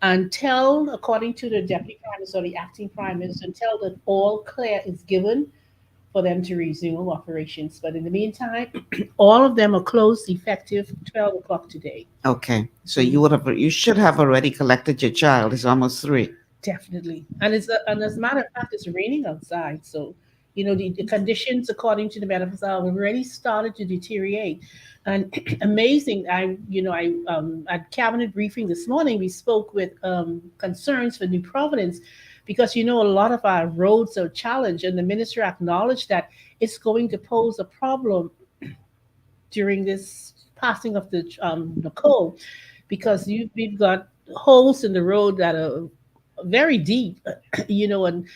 until, according to the Deputy Prime Minister or the Acting Prime Minister, until that all clear is given for them to resume operations. But in the meantime, all of them are closed effective 12 o'clock today.
Okay, so you should have already collected your child. It's almost 3.
Definitely. And as a matter of fact, it's raining outside. So, the conditions, according to the medical staff, have already started to deteriorate. And amazing, at cabinet briefing this morning, we spoke with concerns for New Providence because, a lot of our roads are challenged. And the minister acknowledged that it's going to pose a problem during this passing of the Nicole because we've got holes in the road that are very deep, and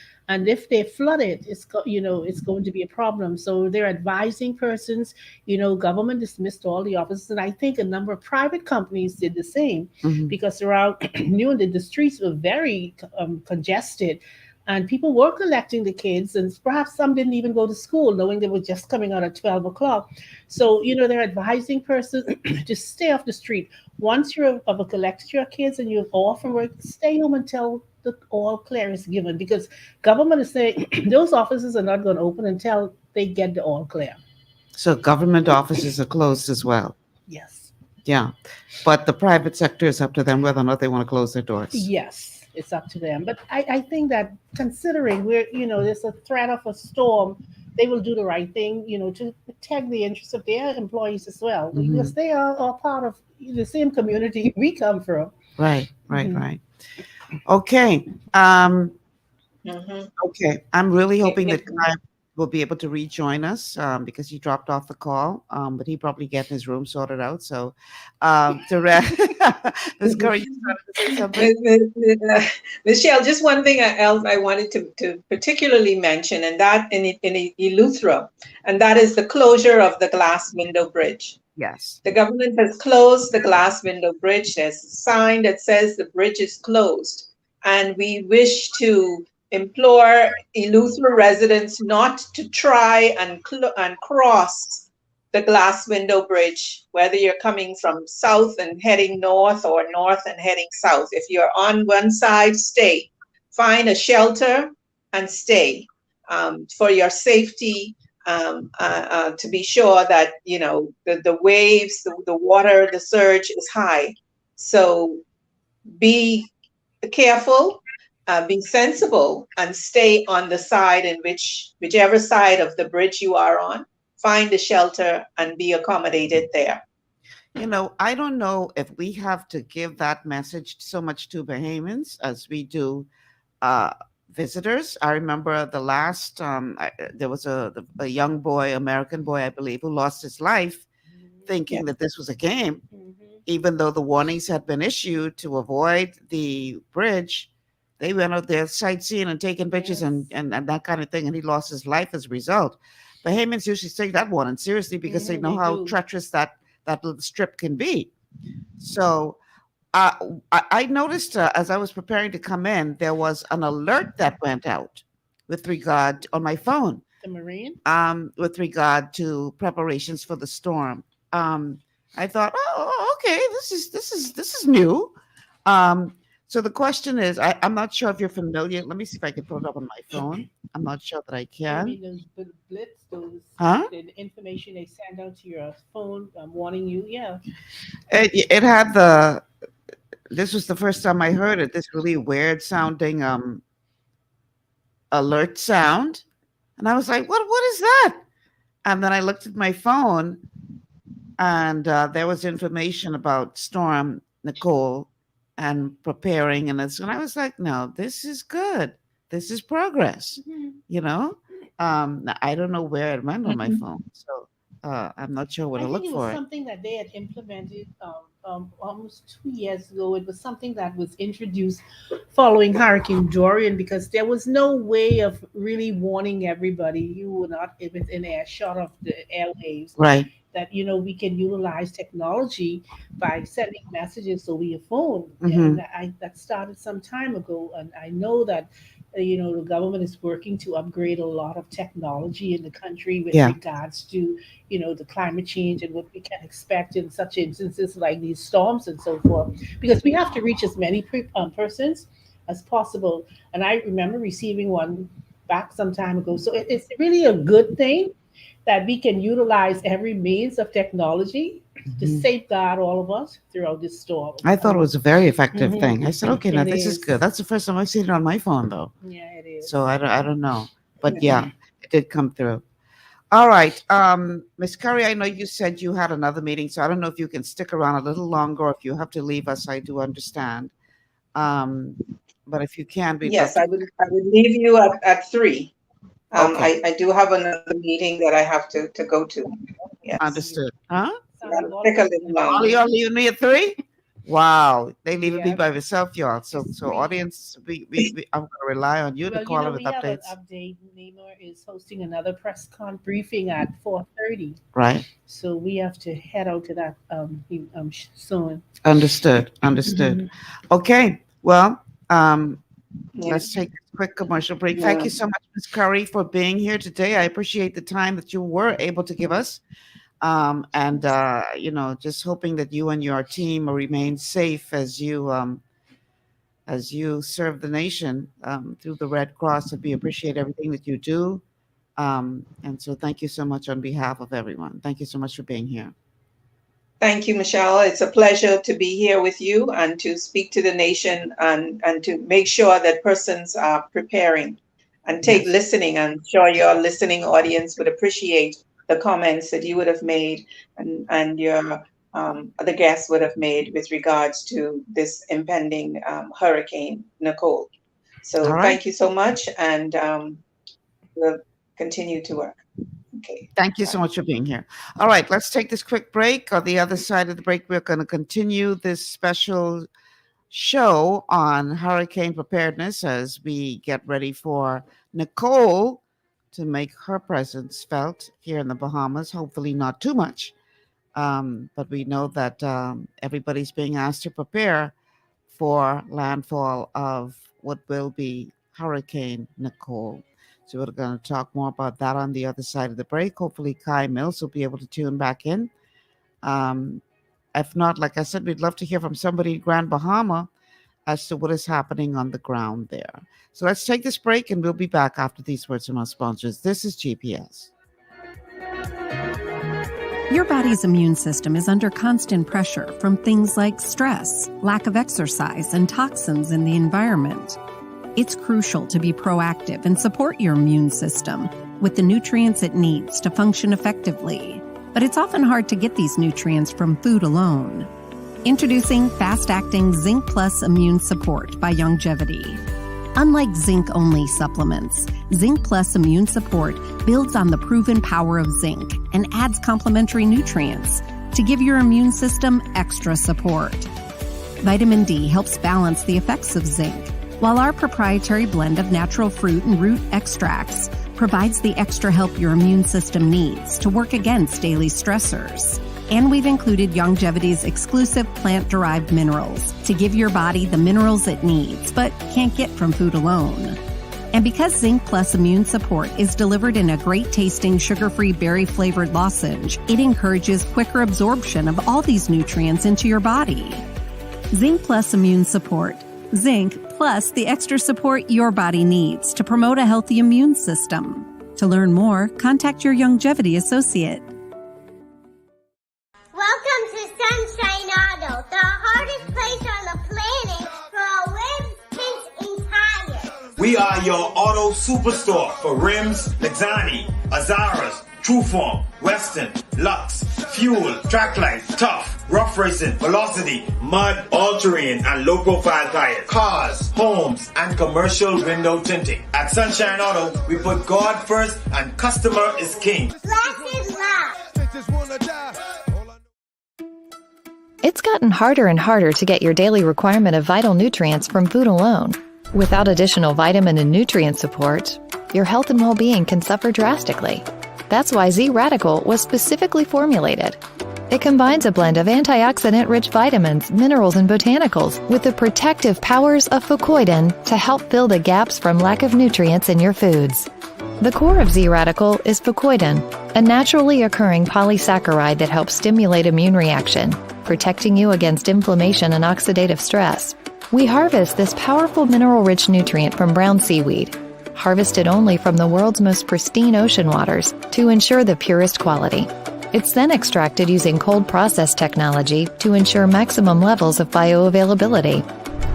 if they flood it, it's going to be a problem. So they're advising persons. Government dismissed all the offices, and I think a number of private companies did the same because around the streets were very congested, and people were collecting the kids, and perhaps some didn't even go to school, knowing they were just coming out at 12 o'clock. So, they're advising persons to stay off the street. Once you've collected your kids and you're off from work, stay home until the all clear is given, because government is saying those offices are not going to open until they get the all clear.
So government offices are closed as well.
Yes.
Yeah, but the private sector is up to them whether or not they want to close their doors.
Yes, it's up to them. But I think that considering there's a threat of a storm, they will do the right thing, to protect the interests of their employees as well, because they are part of the same community we come from.
Right. Okay. Okay. I'm really hoping that Clive will be able to rejoin us because he dropped off the call, but he probably get his room sorted out. So, Ms. Curry, you started to say something?
Michelle, just one thing else I wanted to particularly mention, and that in Eleuthera, and that is the closure of the glass window bridge.
Yes.
The government has closed the glass window bridge. There's a sign that says the bridge is closed. And we wish to implore Eleuthera residents not to try and cross the glass window bridge, whether you're coming from south and heading north or north and heading south. If you're on one side, stay. Find a shelter and stay for your safety. To be sure that the waves, the water, the surge is high. So be careful, be sensible, and stay on the side in whichever side of the bridge you are on. Find a shelter and be accommodated there.
I don't know if we have to give that message so much to Bahamians as we do visitors. I remember the last there was a young boy, American boy, I believe, who lost his life thinking that this was a game, even though the warnings had been issued to avoid the bridge. They went out there sightseeing and taking pictures and that kind of thing, and he lost his life as a result. Bahamians usually take that warning seriously because they know how treacherous that little strip can be. So I noticed as I was preparing to come in, there was an alert that went out with regard on my phone.
The Marine?
With regard to preparations for the storm. I thought, oh, okay, this is new. So the question is, I'm not sure if you're familiar. Let me see if I can pull it up on my phone. I'm not sure that I
I
can.
mean, those blitz,
Huh?
the information they send out to your phone, warning you. Yeah.
It had this was the first time I heard it, this really weird sounding alert sound. And I was like, what is that? And then I looked at my phone and there was information about Storm Nicole and preparing and I was like, no, this is good. This is progress. I don't know where it went on my phone. So I'm not sure what to look
It
for.
was something that they had implemented almost 2 years ago. It was something that was introduced following Hurricane Dorian because there was no way of really warning everybody. You were not within earshot of the airwaves.
Right.
That we can utilize technology by sending messages over your phone,
Mhm.
and that started some time ago. And I know that the government is working to upgrade a lot of technology in the country with
Yeah.
regards to the climate change and what we can expect in such instances like these storms and so forth. Because we have to reach as many persons as possible. And I remember receiving one back some time ago. So it's really a good thing that we can utilize every means of technology to
Mhm.
safeguard all of us throughout this storm.
I thought it was a very effective
Mhm.
thing. I said, okay, now
It
this is
is.
good. That's the first time I've seen it on my phone, though.
Yeah, it is.
So I don't know. But yeah, it did come through. All right. Miss Curry, I know you said you had another meeting, so I don't know if you can stick around a little longer or if you have to leave us. I do understand. But if you can, we'd love
Yes,
to.
I would leave you at 3.
Okay.
I do have another meeting that I have to go to. Yes.
Understood. Huh?
I'll take a little
All
longer.
y'all leaving me at 3? Wow. They leaving me
Yep.
by myself, y'all. So audience, I'm gonna rely on you to
Well,
call in
we
with
have an
updates.
update. Neymar is hosting another press con briefing at 4:30.
Right.
So we have to head out to that soon.
Understood. Understood. Okay. Well,
Yeah.
let's take a quick commercial break. Thank you so much, Ms. Curry, for being here today. I appreciate the time that you were able to give us. And just hoping that you and your team remain safe as you serve the nation through the Red Cross. And we appreciate everything that you do. And so thank you so much on behalf of everyone. Thank you so much for being here.
Thank you, Michelle. It's a pleasure to be here with you and to speak to the nation and to make sure that persons are preparing and take listening. I'm sure your listening audience would appreciate the comments that you would have made and your other guests would have made with regards to this impending Hurricane Nicole. So
All right.
thank you so much, and we'll continue to work. Okay.
Thank you so much for being here. All right, let's take this quick break. On the other side of the break, we're going to continue this special show on hurricane preparedness as we get ready for Nicole to make her presence felt here in the Bahamas. Hopefully, not too much. But we know that everybody's being asked to prepare for landfall of what will be Hurricane Nicole. So we're going to talk more about that on the other side of the break. Hopefully, Kai Mills will be able to tune back in. If not, like I said, we'd love to hear from somebody in Grand Bahama as to what is happening on the ground there. So let's take this break and we'll be back after these words from our sponsors. This is GPS.
Your body's immune system is under constant pressure from things like stress, lack of exercise, and toxins in the environment. It's crucial to be proactive and support your immune system with the nutrients it needs to function effectively. But it's often hard to get these nutrients from food alone. Introducing fast-acting Zinc Plus Immune Support by Longevity. Unlike zinc-only supplements, Zinc Plus Immune Support builds on the proven power of zinc and adds complementary nutrients to give your immune system extra support. Vitamin D helps balance the effects of zinc, while our proprietary blend of natural fruit and root extracts provides the extra help your immune system needs to work against daily stressors. And we've included Longevity's exclusive plant-derived minerals to give your body the minerals it needs, but can't get from food alone. And because Zinc Plus Immune Support is delivered in a great-tasting, sugar-free, berry-flavored lozenge, it encourages quicker absorption of all these nutrients into your body. Zinc Plus Immune Support. Zinc plus the extra support your body needs to promote a healthy immune system. To learn more, contact your Longevity associate.
Welcome to Sunshine Auto, the hardest place on the planet for rims, tints, and tires.
We are your auto superstore for rims, Lexani, Azaras, Trueform, Western, Lux, Fuel, Tracklight, Tough, Rough Racing, Velocity, Mud, All-Terrain, and low-profile tires. Cars, homes, and commercial window tinting. At Sunshine Auto, we put God first and customer is king.
Blessed love.
It's gotten harder and harder to get your daily requirement of vital nutrients from food alone. Without additional vitamin and nutrient support, your health and well-being can suffer drastically. That's why Z-Radical was specifically formulated. It combines a blend of antioxidant-rich vitamins, minerals, and botanicals with the protective powers of fucoidan to help fill the gaps from lack of nutrients in your foods. The core of Z-Radical is fucoidan, a naturally occurring polysaccharide that helps stimulate immune reaction, protecting you against inflammation and oxidative stress. We harvest this powerful mineral-rich nutrient from brown seaweed, harvested only from the world's most pristine ocean waters to ensure the purest quality. It's then extracted using cold process technology to ensure maximum levels of bioavailability.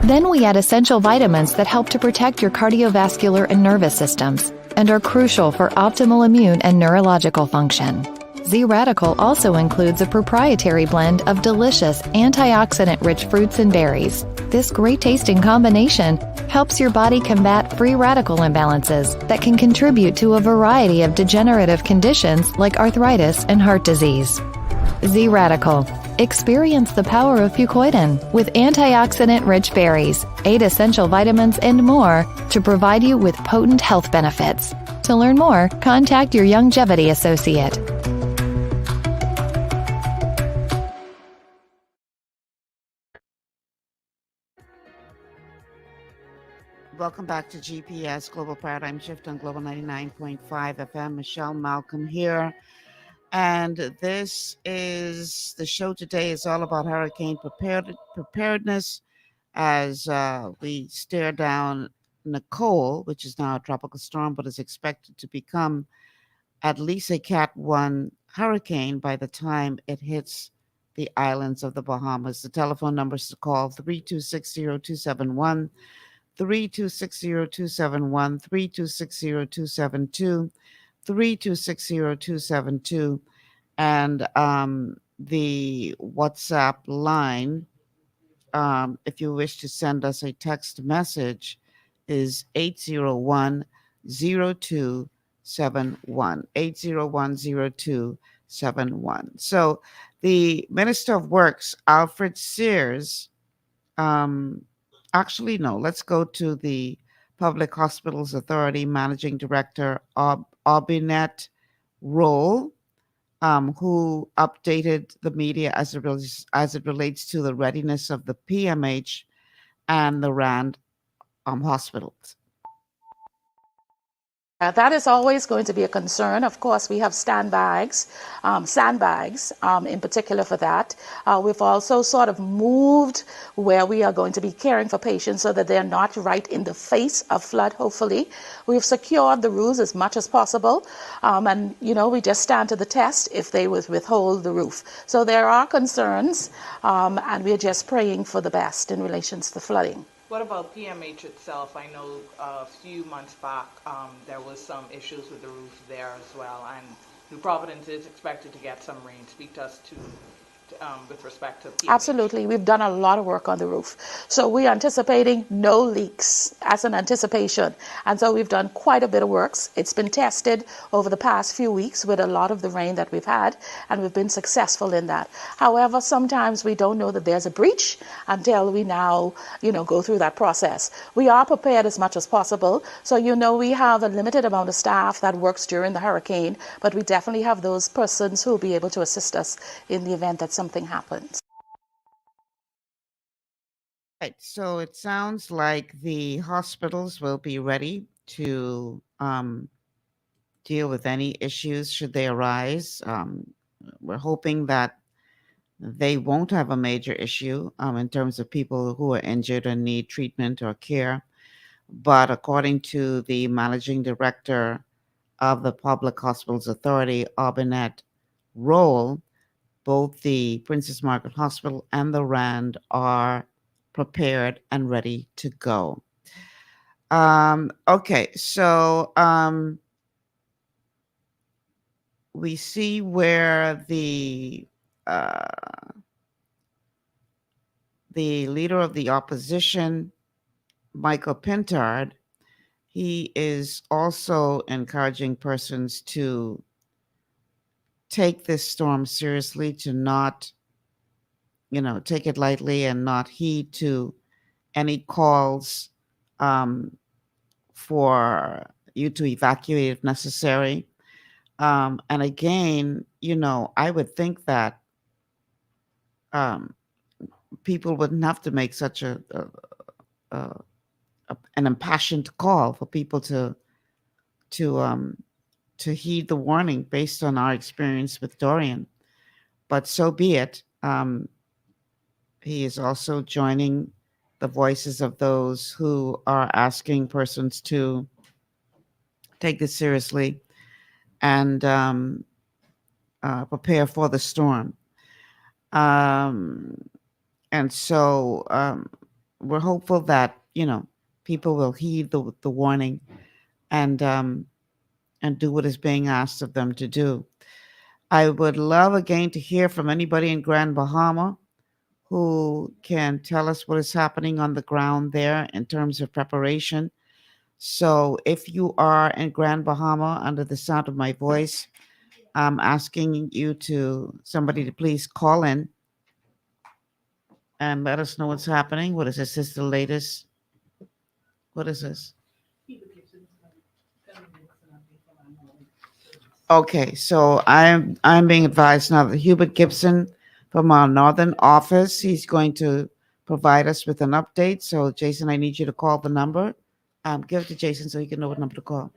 Then we add essential vitamins that help to protect your cardiovascular and nervous systems and are crucial for optimal immune and neurological function. Z-Radical also includes a proprietary blend of delicious antioxidant-rich fruits and berries. This great-tasting combination helps your body combat free radical imbalances that can contribute to a variety of degenerative conditions like arthritis and heart disease. Z-Radical. Experience the power of fucoidan with antioxidant-rich berries, 8 essential vitamins, and more to provide you with potent health benefits. To learn more, contact your Longevity associate.
Welcome back to GPS Global Paradigm Shift on Global 99.5 FM. Michelle Malcolm here. And this is the show today is all about hurricane preparedness as we stare down Nicole, which is now a tropical storm, but is expected to become at least a Cat 1 hurricane by the time it hits the islands of the Bahamas. The telephone numbers to call 3260271. 3260271, 3260272, 3260272, and the WhatsApp line, if you wish to send us a text message, is 801-0271, 801-0271. So the Minister of Works, Alfred Sears, actually, no, let's go to the Public Hospitals Authority Managing Director, Aubinet Roll, who updated the media as it relates to the readiness of the PMH and the RAND hospitals.
That is always going to be a concern. Of course, we have sandbags in particular for that. We've also sort of moved where we are going to be caring for patients so that they're not right in the face of flood, hopefully. We've secured the roofs as much as possible. And, we just stand to the test if they would withhold the roof. So there are concerns, and we're just praying for the best in relation to the flooding.
What about PMH itself? I know a few months back there was some issues with the roof there as well, and New Providence is expected to get some rain. Speak to us with respect to PMH.
Absolutely. We've done a lot of work on the roof. So we're anticipating no leaks as an anticipation. And so we've done quite a bit of works. It's been tested over the past few weeks with a lot of the rain that we've had, and we've been successful in that. However, sometimes we don't know that there's a breach until we now, go through that process. We are prepared as much as possible. So, we have a limited amount of staff that works during the hurricane, but we definitely have those persons who will be able to assist us in the event that something happens.
Right. So it sounds like the hospitals will be ready to deal with any issues should they arise. We're hoping that they won't have a major issue in terms of people who are injured and need treatment or care. But according to the managing director of the Public Hospitals Authority, Arbonette Roll, both the Princess Margaret Hospital and the RAND are prepared and ready to go. Okay, so we see where the leader of the opposition, Michael Pintard, he is also encouraging persons to take this storm seriously, to not, take it lightly and not heed to any calls for you to evacuate if necessary. And again, I would think that people wouldn't have to make such an impassioned call for people to heed the warning based on our experience with Dorian. But so be it. He is also joining the voices of those who are asking persons to take this seriously and prepare for the storm. And so we're hopeful that, people will heed the warning and do what is being asked of them to do. I would love again to hear from anybody in Grand Bahama who can tell us what is happening on the ground there in terms of preparation. So if you are in Grand Bahama under the sound of my voice, I'm asking somebody to please call in and let us know what's happening. What is this? Is the latest? What is this? Okay, so I'm being advised now that Hubert Gibson from our northern office, he's going to provide us with an update. So Jason, I need you to call the number. Give it to Jason so he can know what number to call.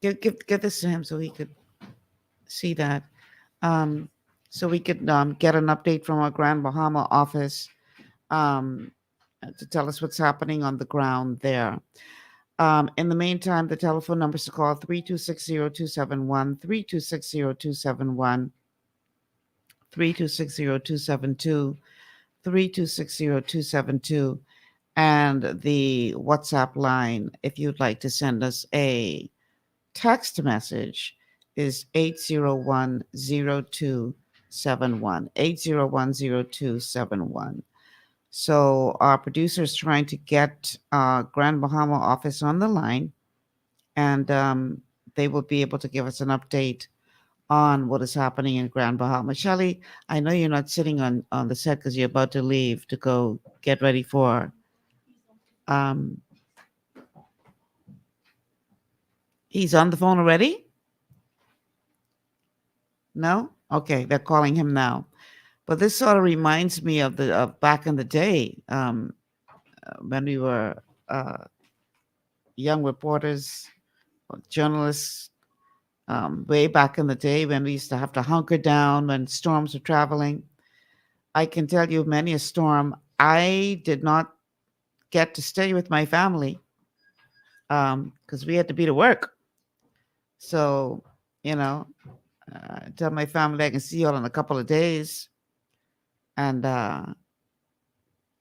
Give this to him so he could see that. So we could get an update from our Grand Bahama office to tell us what's happening on the ground there. In the meantime, the telephone numbers to call 3260271, 3260271, 3260272, 3260272, and the WhatsApp line, if you'd like to send us a text message, is 8010271, 8010271. So our producer is trying to get Grand Bahama office on the line, and they will be able to give us an update on what is happening in Grand Bahama. Shelley, I know you're not sitting on the set because you're about to leave to go get ready for. He's on the phone already? No? Okay, they're calling him now. But this sort of reminds me of back in the day when we were young reporters, journalists, way back in the day when we used to have to hunker down when storms were traveling. I can tell you many a storm I did not get to stay with my family because we had to be to work. So, you know, tell my family I can see you all in a couple of days. And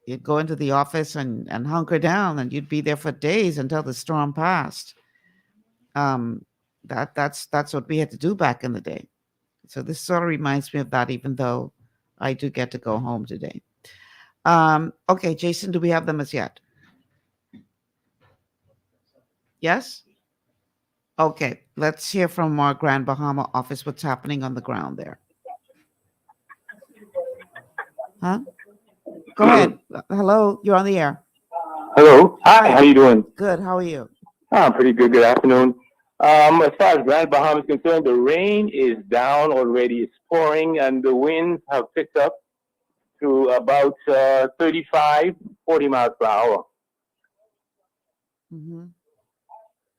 you'd go into the office and hunker down, and you'd be there for days until the storm passed. That's what we had to do back in the day. So this sort of reminds me of that, even though I do get to go home today. Okay, Jason, do we have them as yet? Yes? Okay, let's hear from our Grand Bahama office what's happening on the ground there. Huh? Go ahead. Hello, you're on the air.
Hello. Hi, how you doing?
Good, how are you?
I'm pretty good. Good afternoon. As far as Grand Bahama is concerned, the rain is down already. It's pouring, and the winds have picked up to about 35, 40 miles per hour.
Mm-hmm.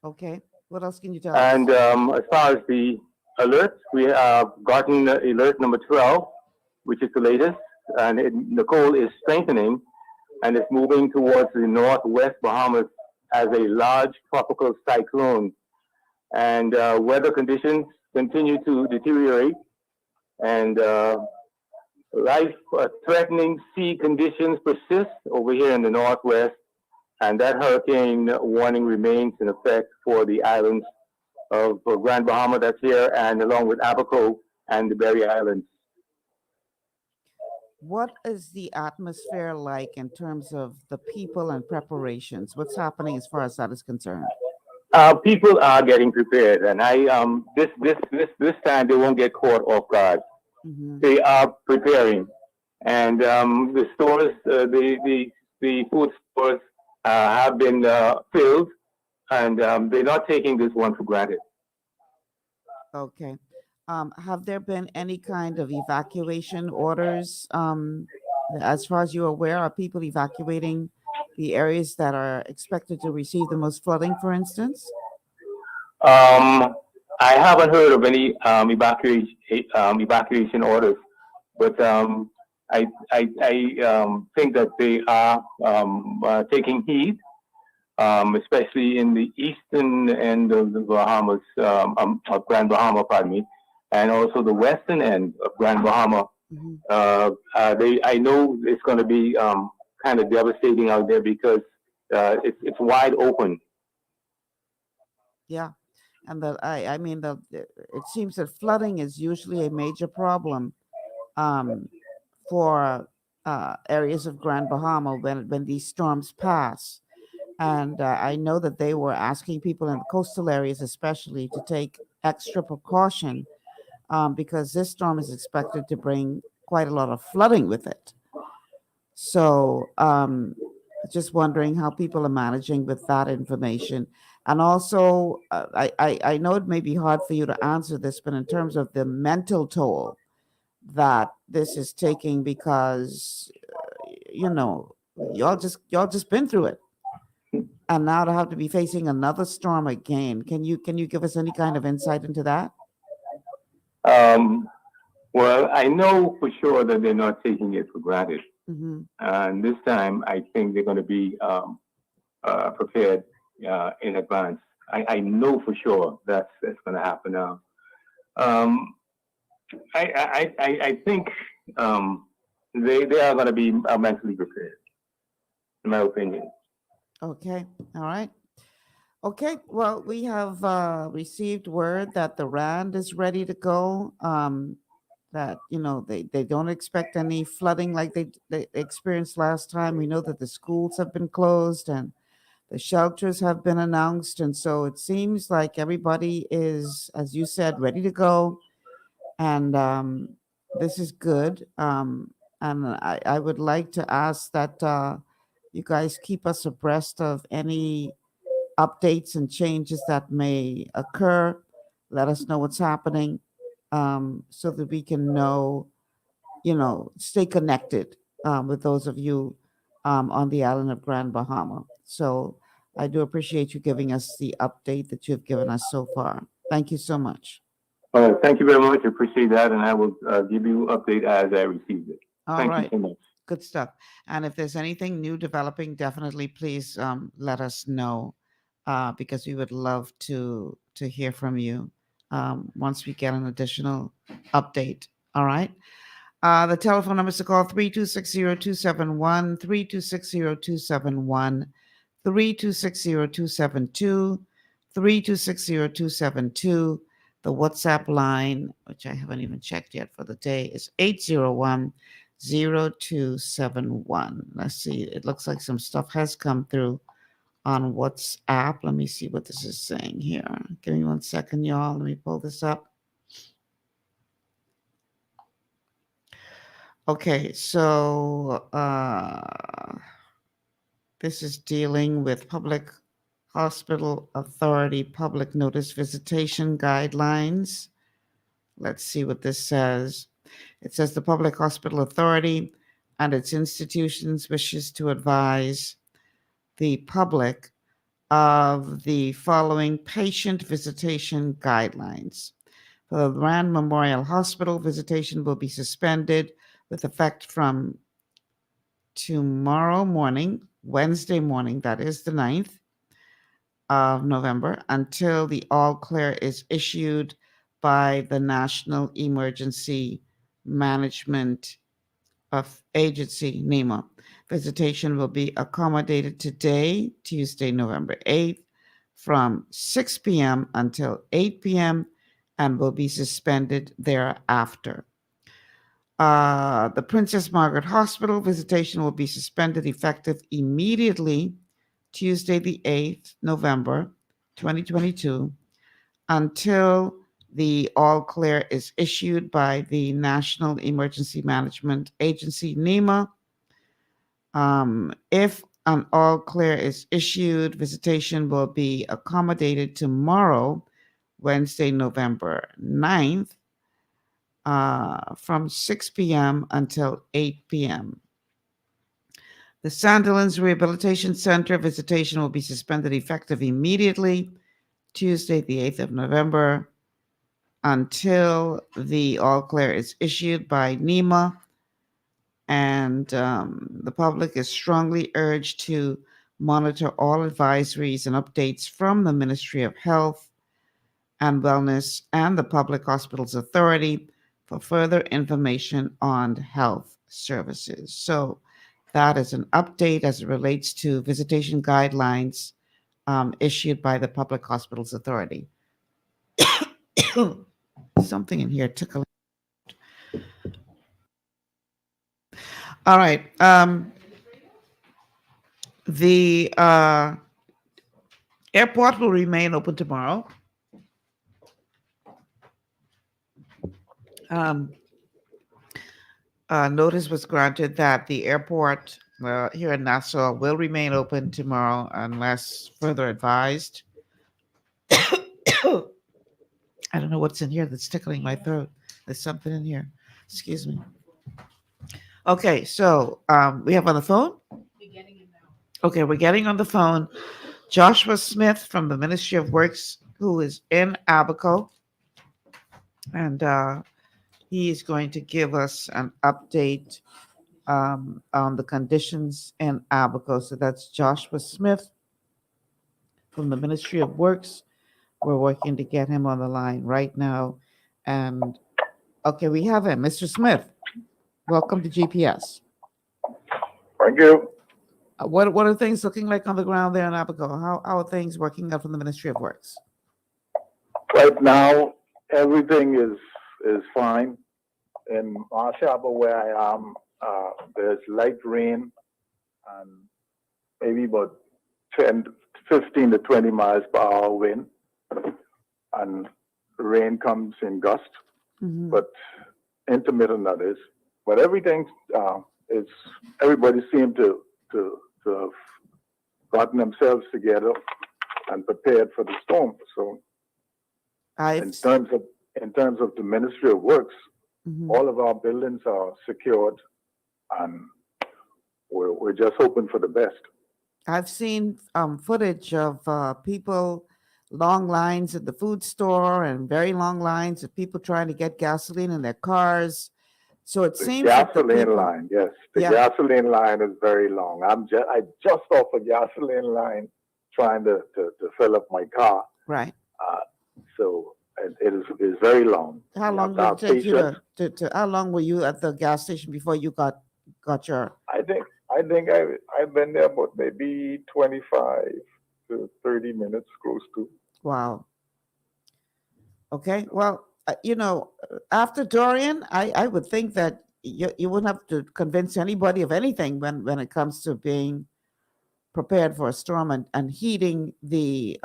Okay. What else can you tell
And
us?
as far as the alerts, we have gotten alert number 12, which is the latest, and Nicole is strengthening, and it's moving towards the northwest Bahamas as a large tropical cyclone. And weather conditions continue to deteriorate, and life-threatening sea conditions persist over here in the northwest, and that hurricane warning remains in effect for the islands of Grand Bahama that's here, and along with Abaco and the Berry Islands.
What is the atmosphere like in terms of the people and preparations? What's happening as far as that is concerned?
People are getting prepared, and this time they won't get caught off guard.
Mm-hmm.
They are preparing, and the stores, the food stores have been filled, and they're not taking this one for granted.
Okay. Have there been any kind of evacuation orders? As far as you're aware, are people evacuating the areas that are expected to receive the most flooding, for instance?
I haven't heard of any evacuation orders, but I think that they are taking heed, especially in the eastern end of the Bahamas, of Grand Bahama, pardon me, and also the western end of Grand Bahama.
Mm-hmm.
I know it's going to be kind of devastating out there because it's wide open.
Yeah. And it seems that flooding is usually a major problem for areas of Grand Bahama when these storms pass. And I know that they were asking people in the coastal areas, especially, to take extra precaution because this storm is expected to bring quite a lot of flooding with it. So just wondering how people are managing with that information. And also, I know it may be hard for you to answer this, but in terms of the mental toll that this is taking, because y'all just been through it, and now to have to be facing another storm again. Can you give us any kind of insight into that?
Well, I know for sure that they're not taking it for granted.
Mm-hmm.
And this time, I think they're going to be prepared in advance. I know for sure that's going to happen now. I think they are going to be mentally prepared, in my opinion.
Okay. All right. Okay. Well, we have received word that the RAND is ready to go. That they don't expect any flooding like they experienced last time. We know that the schools have been closed and the shelters have been announced, and so it seems like everybody is, as you said, ready to go. And this is good. And I would like to ask that you guys keep us abreast of any updates and changes that may occur. Let us know what's happening so that we can know, stay connected with those of you on the island of Grand Bahama. So I do appreciate you giving us the update that you've given us so far. Thank you so much.
Thank you very much. I appreciate that, and I will give you update as I receive it.
All
Thank
right.
you so much.
Good stuff. And if there's anything new developing, definitely please let us know, because we would love to hear from you once we get an additional update. All right. The telephone numbers to call 3260271, 3260271, 3260272, 3260272. The WhatsApp line, which I haven't even checked yet for the day, is 801-0271. Let's see. It looks like some stuff has come through on WhatsApp. Let me see what this is saying here. Give me 1 second, y'all. Let me pull this up. Okay, so this is dealing with Public Hospital Authority public notice visitation guidelines. Let's see what this says. It says the Public Hospital Authority and its institutions wishes to advise the public of the following patient visitation guidelines. For the Rand Memorial Hospital, visitation will be suspended with effect from tomorrow morning, Wednesday morning, that is the 9th of November, until the all clear is issued by the National Emergency Management of Agency, NEMA. Visitation will be accommodated today, Tuesday, November 8th, from 6 p.m. until 8 p.m. and will be suspended thereafter. The Princess Margaret Hospital visitation will be suspended effective immediately, Tuesday, the 8th, November 2022, until the all clear is issued by the National Emergency Management Agency, NEMA. If an all clear is issued, visitation will be accommodated tomorrow, Wednesday, November 9th, from 6 p.m. until 8 p.m. The Sandilands Rehabilitation Center visitation will be suspended effective immediately, Tuesday, the 8th of November, until the all clear is issued by NEMA. And the public is strongly urged to monitor all advisories and updates from the Ministry of Health and Wellness and the Public Hospitals Authority for further information on health services. So that is an update as it relates to visitation guidelines issued by the Public Hospitals Authority. Something in here tickling. All right. The airport will remain open tomorrow. Notice was granted that the airport here in Nassau will remain open tomorrow unless further advised. I don't know what's in here that's tickling my throat. There's something in here. Excuse me. Okay, so we have on the phone? Okay, we're getting on the phone Joshua Smith from the Ministry of Works, who is in Abaco. And he is going to give us an update on the conditions in Abaco. So that's Joshua Smith from the Ministry of Works. We're working to get him on the line right now. And okay, we have him. Mr. Smith, welcome to GPS.
Thank you.
What are things looking like on the ground there in Abaco? How are things working out from the Ministry of Works?
Right now, everything is fine. In Marshaba, where I am, there's light rain and maybe about 15 to 20 miles per hour wind. And rain comes in gusts, but intermittent that is. But everything is, everybody seemed to have gotten themselves together and prepared for the storm. So in terms of the Ministry of Works, all of our buildings are secured and we're just hoping for the best.
I've seen footage of people, long lines at the food store and very long lines of people trying to get gasoline in their cars. So it
The
seems that the
gasoline
people,
line, yes, the
yeah,
gasoline line is very long. I just off a gasoline line trying to fill up my car.
right.
So it is very long.
How
You have
long
to
did it
have
take you
patience.
to how long were you at the gas station before you got your
I've been there about maybe 25 to 30 minutes, close to.
wow? Okay, well, after Dorian, I would think that you wouldn't have to convince anybody of anything when it comes to being prepared for a storm and heeding the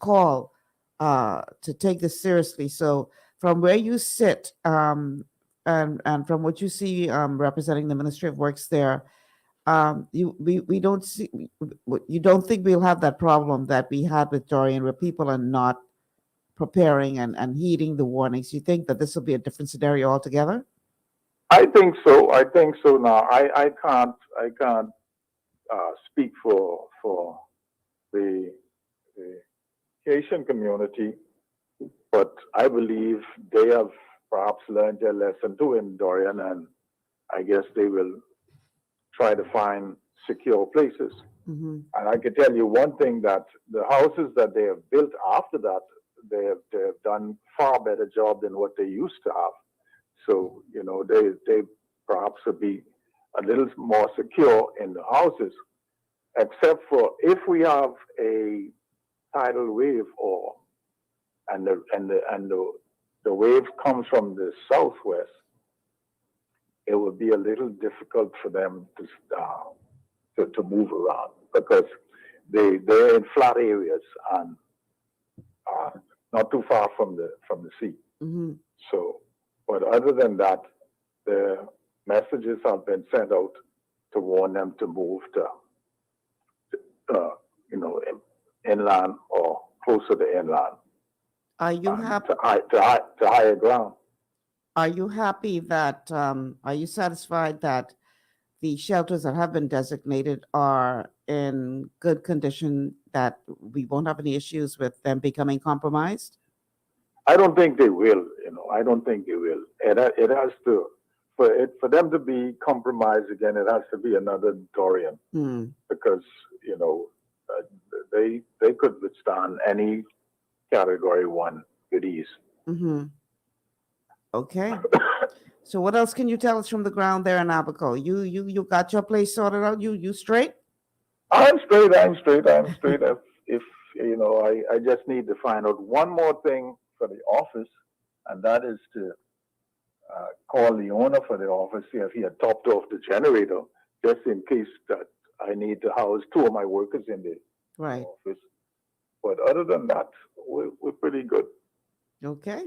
call to take this seriously. So from where you sit, and from what you see, representing the Ministry of Works there, we don't see you don't think we'll have that problem that we had with Dorian, where people are not preparing and heeding the warnings. You think that this will be a different scenario altogether?
I think so. I think so. Now I can't speak for the Haitian community, but I believe they have perhaps learned their lesson too in Dorian, and I guess they will try to find secure places.
Mm-hmm.
And I can tell you one thing, that the houses that they have built after that, they have done far better job than what they used to have. So they perhaps will be a little more secure in the houses, except for if we have a tidal wave, or and the wave comes from the southwest, it would be a little difficult for them to move around, because they're in flat areas and not too far from the sea.
Mm-hmm.
So, but other than that, the messages have been sent out to warn them to move to inland or closer to inland,
Are you happy?
to higher ground.
Are you happy that? Are you satisfied that the shelters that have been designated are in good condition? That we won't have any issues with them becoming compromised?
I don't think they will. I don't think they will. It has to, for them to be compromised again. It has to be another Dorian,
Hmm.
because uh, they could withstand any category one with ease.
Mm-hmm. Okay. So what else can you tell us from the ground there in Abaco? You got your place sorted out? You straight?
I'm straight. I'm straight. I'm straight. If I just need to find out one more thing for the office, and that is to call the owner for the office, see if he had topped off the generator, just in case that I need to house two of my workers in the
Right.
office. But other than that, we're pretty good.
Okay.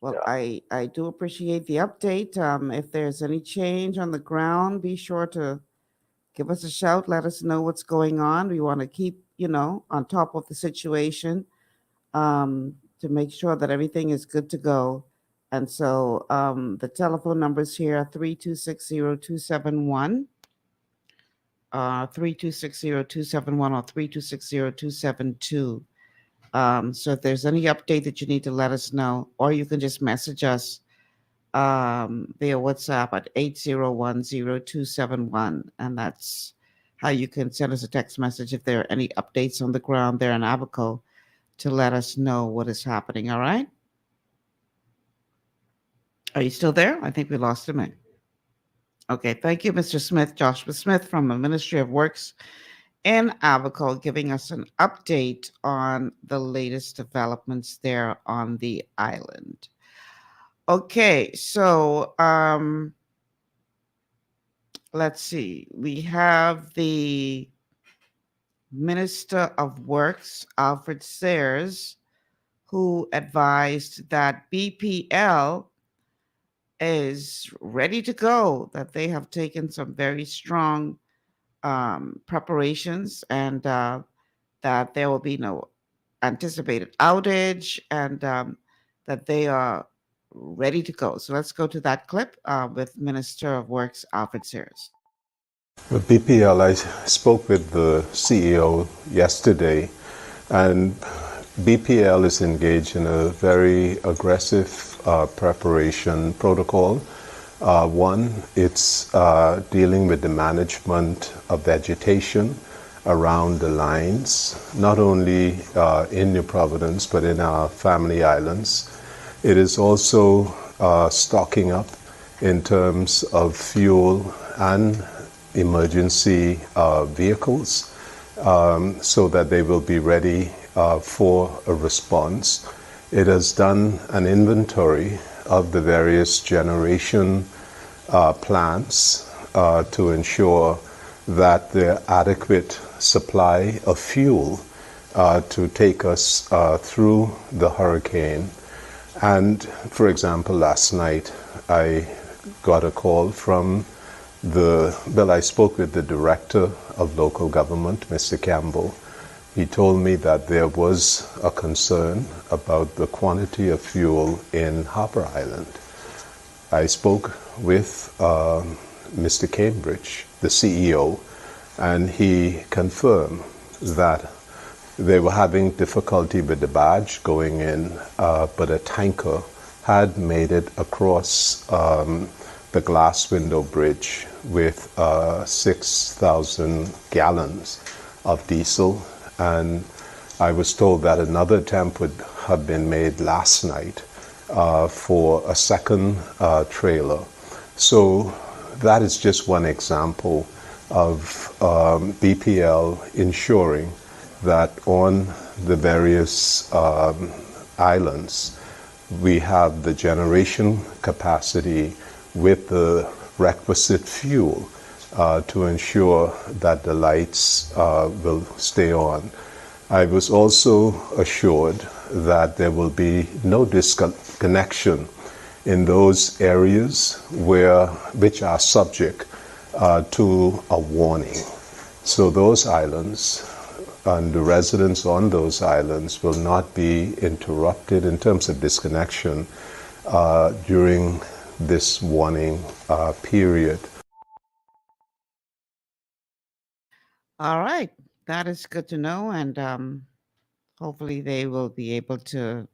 Well, I do appreciate the update. If there's any change on the ground, be sure to give us a shout. Let us know what's going on. We want to keep, on top of the situation, to make sure that everything is good to go. And so the telephone numbers here are 3260271, 3260271, or 3260272. So if there's any update that you need to let us know, or you can just message us via WhatsApp at 8010271. And that's how you can send us a text message if there are any updates on the ground there in Abaco, to let us know what is happening. All right. Are you still there? I think we lost him. Okay. Thank you, Mr. Smith, Joshua Smith from the Ministry of Works in Abaco, giving us an update on the latest developments there on the island. Okay, so let's see. We have the Minister of Works, Alfred Sayers, who advised that BPL is ready to go, that they have taken some very strong preparations, and that there will be no anticipated outage, and that they are ready to go. So let's go to that clip with Minister of Works, Alfred Sayers.
With BPL, I spoke with the CEO yesterday, and BPL is engaged in a very aggressive preparation protocol. One, it's dealing with the management of vegetation around the lines, not only in New Providence, but in our family islands. It is also stocking up in terms of fuel and emergency vehicles so that they will be ready for a response. It has done an inventory of the various generation plants to ensure that there are adequate supply of fuel to take us through the hurricane. And for example, last night I got a call from I spoke with the director of local government, Mr. Campbell. He told me that there was a concern about the quantity of fuel in Harper Island. I spoke with Mr. Cambridge, the CEO, and he confirmed that they were having difficulty with the barge going in, but a tanker had made it across the glass window bridge with 6,000 gallons of diesel. And I was told that another attempt would have been made last night for a second trailer. So that is just one example of BPL ensuring that on the various islands we have the generation capacity with the requisite fuel to ensure that the lights will stay on. I was also assured that there will be no disconnection in those areas which are subject to a warning. So those islands and the residents on those islands will not be interrupted in terms of disconnection during this warning period.
All right, that is good to know, and hopefully they will be able to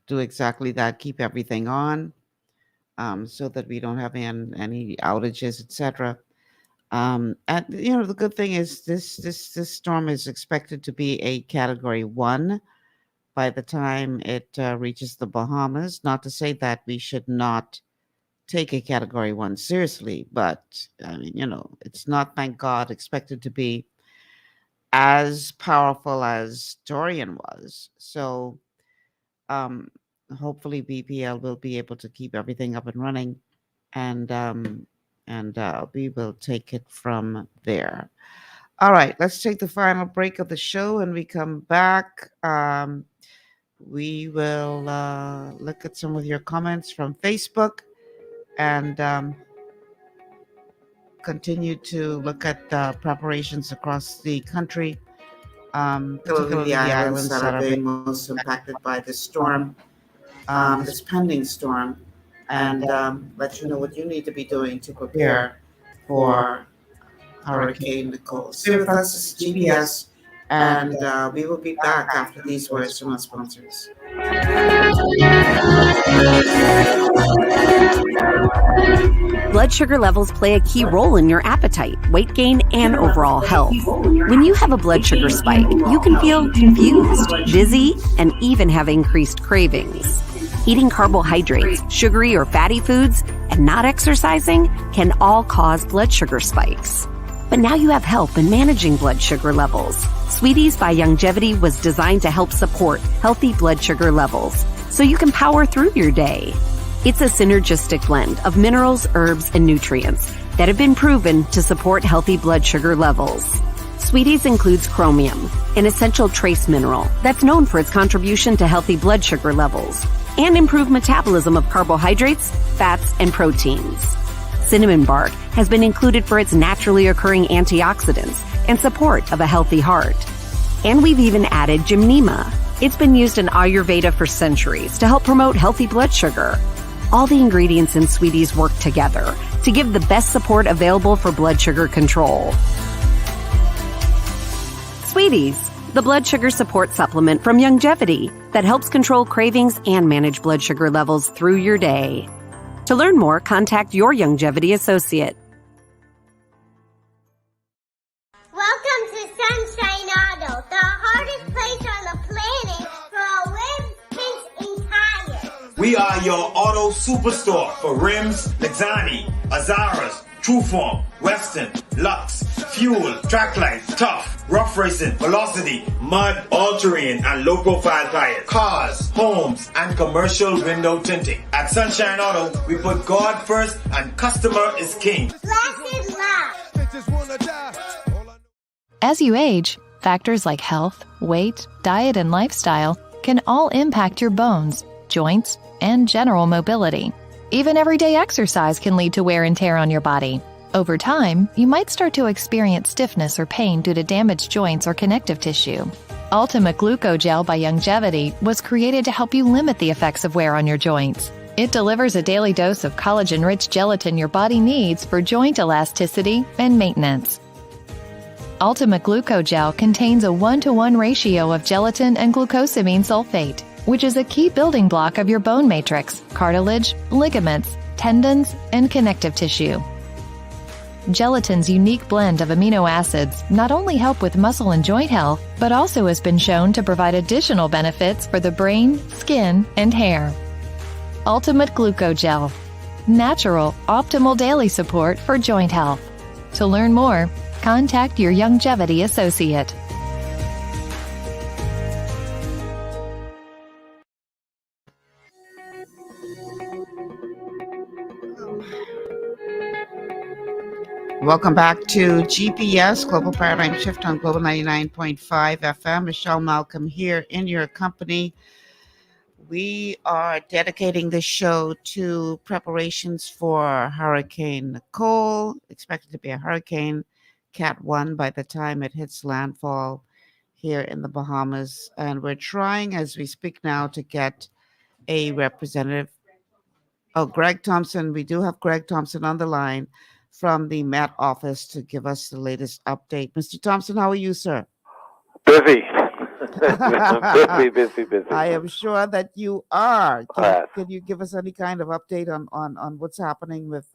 do exactly that, keep everything on, so that we don't have any outages, etc. And the good thing is this storm is expected to be a Category 1 by the time it reaches the Bahamas. Not to say that we should not take a Category 1 seriously, but I mean, it's not, thank God, expected to be as powerful as Dorian was. So hopefully BPL will be able to keep everything up and running, and we will take it from there. All right, let's take the final break of the show. When we come back, we will look at some of your comments from Facebook and continue to look at preparations across the country, particularly the islands that are being most impacted by this storm, this pending storm, and let you know what you need to be doing to prepare for Hurricane Nicole. Stay with us, this is GPS, and we will be back after these words from our sponsors.
Blood sugar levels play a key role in your appetite, weight gain, and overall health. When you have a blood sugar spike, you can feel confused, dizzy, and even have increased cravings. Eating carbohydrates, sugary or fatty foods, and not exercising can all cause blood sugar spikes. But now you have help in managing blood sugar levels. Sweeties by Longevity was designed to help support healthy blood sugar levels so you can power through your day. It's a synergistic blend of minerals, herbs, and nutrients that have been proven to support healthy blood sugar levels. Sweeties includes chromium, an essential trace mineral that's known for its contribution to healthy blood sugar levels and improved metabolism of carbohydrates, fats, and proteins. Cinnamon bark has been included for its naturally occurring antioxidants and support of a healthy heart. And we've even added gymnema. It's been used in Ayurveda for centuries to help promote healthy blood sugar. All the ingredients in Sweeties work together to give the best support available for blood sugar control. Sweeties, the blood sugar support supplement from Youngevity that helps control cravings and manage blood sugar levels through your day. To learn more, contact your Youngevity associate.
Welcome to Sunshine Auto, the hardest place on the planet for rims, paints, and tires.
We are your auto superstore for rims, Lexani, Azaras, Trueform, Western, Lux, Fuel, Track Life, Tough, Rough Racing, Velocity, Mud, All-Terrain, and low-profile tires, cars, homes, and commercial window tinting. At Sunshine Auto, we put God first and customer is king.
Blessed love.
As you age, factors like health, weight, diet, and lifestyle can all impact your bones, joints, and general mobility. Even everyday exercise can lead to wear and tear on your body. Over time, you might start to experience stiffness or pain due to damaged joints or connective tissue. Ultimate Glucogel by Youngevity was created to help you limit the effects of wear on your joints. It delivers a daily dose of collagen-rich gelatin your body needs for joint elasticity and maintenance. Ultimate Glucogel contains a 1-to-1 ratio of gelatin and glucosamine sulfate, which is a key building block of your bone matrix, cartilage, ligaments, tendons, and connective tissue. Gelatin's unique blend of amino acids not only help with muscle and joint health, but also has been shown to provide additional benefits for the brain, skin, and hair. Ultimate Glucogel. Natural, optimal daily support for joint health. To learn more, contact your Youngevity associate.
Welcome back to GPS, Global Paradigm Shift on Global 99.5 FM. Michelle Malcolm here in your company. We are dedicating this show to preparations for Hurricane Nicole, expected to be a hurricane, Cat 1 by the time it hits landfall here in the Bahamas. And we're trying, as we speak now, to get a representative. Oh, Greg Thompson. We do have Greg Thompson on the line from the Met Office to give us the latest update. Mr. Thompson, how are you, sir?
Busy. busy.
I am sure that you are. Can you give us any kind of update on what's happening with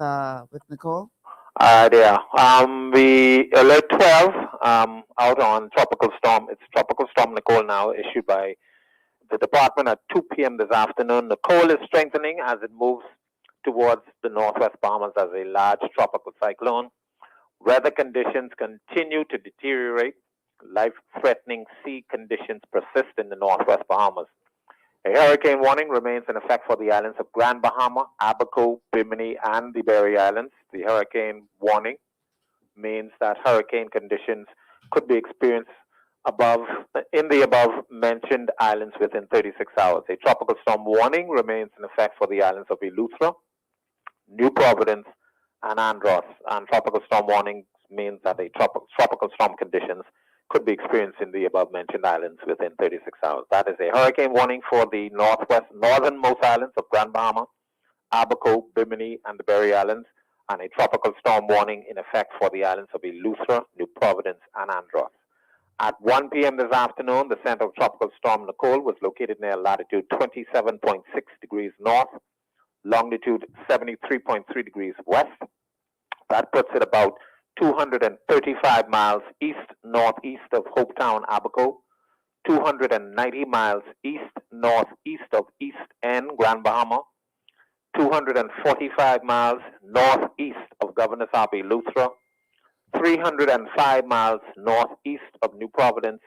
Nicole?
We alert 12 out on tropical storm. It's tropical storm Nicole now, issued by the department at 2 p.m. this afternoon. Nicole is strengthening as it moves towards the northwest Bahamas as a large tropical cyclone. Weather conditions continue to deteriorate. Life-threatening sea conditions persist in the northwest Bahamas. A hurricane warning remains in effect for the islands of Grand Bahama, Abaco, Bimini, and the Berry Islands. The hurricane warning means that hurricane conditions could be experienced in the above-mentioned islands within 36 hours. A tropical storm warning remains in effect for the islands of Eleuthera, New Providence, and Andros. And tropical storm warnings means that a tropical storm conditions could be experienced in the above-mentioned islands within 36 hours. That is a hurricane warning for the northernmost islands of Grand Bahama, Abaco, Bimini, and the Berry Islands, and a tropical storm warning in effect for the islands of Eleuthera, New Providence, and Andros. At 1 p.m. this afternoon, the center of tropical storm Nicole was located near latitude 27.6 degrees north, longitude 73.3 degrees west. That puts it about 235 miles east-northeast of Hopetown, Abaco, 290 miles east-northeast of East End, Grand Bahama, 245 miles northeast of Governor's Harbour, Eleuthera, 305 miles northeast of New Providence,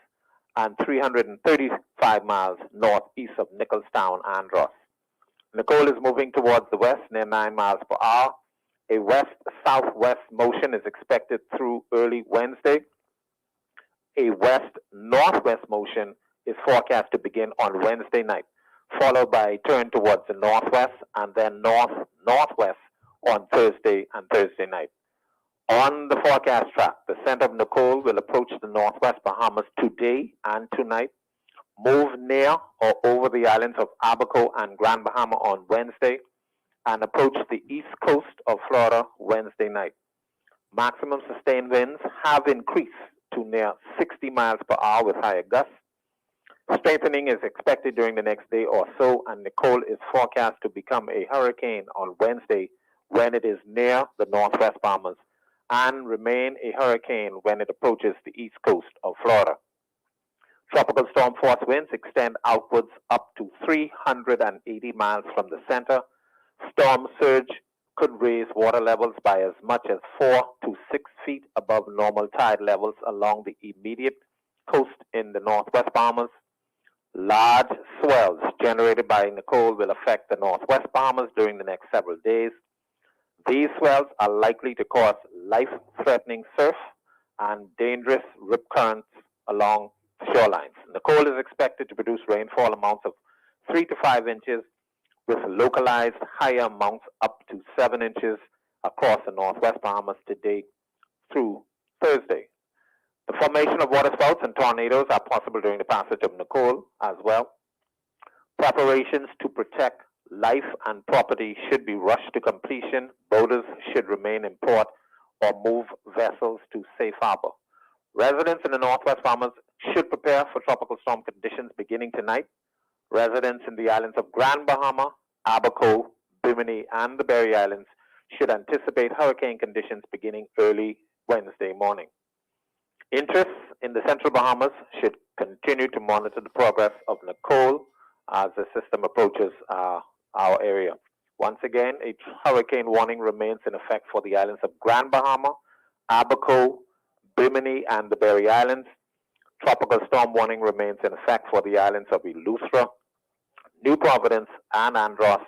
and 335 miles northeast of Nicholstown, Andros. Nicole is moving towards the west near 9 miles per hour. A west-southwest motion is expected through early Wednesday. A west-northwest motion is forecast to begin on Wednesday night, followed by a turn towards the northwest and then north-northwest on Thursday and Thursday night. On the forecast track, the center of Nicole will approach the northwest Bahamas today and tonight, move near or over the islands of Abaco and Grand Bahama on Wednesday, and approach the east coast of Florida Wednesday night. Maximum sustained winds have increased to near 60 miles per hour with higher gusts. Strengthening is expected during the next day or so, and Nicole is forecast to become a hurricane on Wednesday when it is near the northwest Bahamas and remain a hurricane when it approaches the east coast of Florida. Tropical storm force winds extend outwards up to 380 miles from the center. Storm surge could raise water levels by as much as 4 to 6 feet above normal tide levels along the immediate coast in the northwest Bahamas. Large swells generated by Nicole will affect the northwest Bahamas during the next several days. These swells are likely to cause life-threatening surf and dangerous rip currents along shorelines. Nicole is expected to produce rainfall amounts of 3 to 5 inches with localized higher amounts up to 7 inches across the northwest Bahamas today through Thursday. The formation of waterspouts and tornadoes are possible during the passage of Nicole as well. Preparations to protect life and property should be rushed to completion. Boaters should remain in port or move vessels to safe harbor. Residents in the northwest Bahamas should prepare for tropical storm conditions beginning tonight. Residents in the islands of Grand Bahama, Abaco, Bimini, and the Berry Islands should anticipate hurricane conditions beginning early Wednesday morning. Interests in the Central Bahamas should continue to monitor the progress of Nicole as the system approaches our area. Once again, a hurricane warning remains in effect for the islands of Grand Bahama, Abaco, Bimini, and the Berry Islands. Tropical storm warning remains in effect for the islands of Eleuthera, New Providence, and Andros,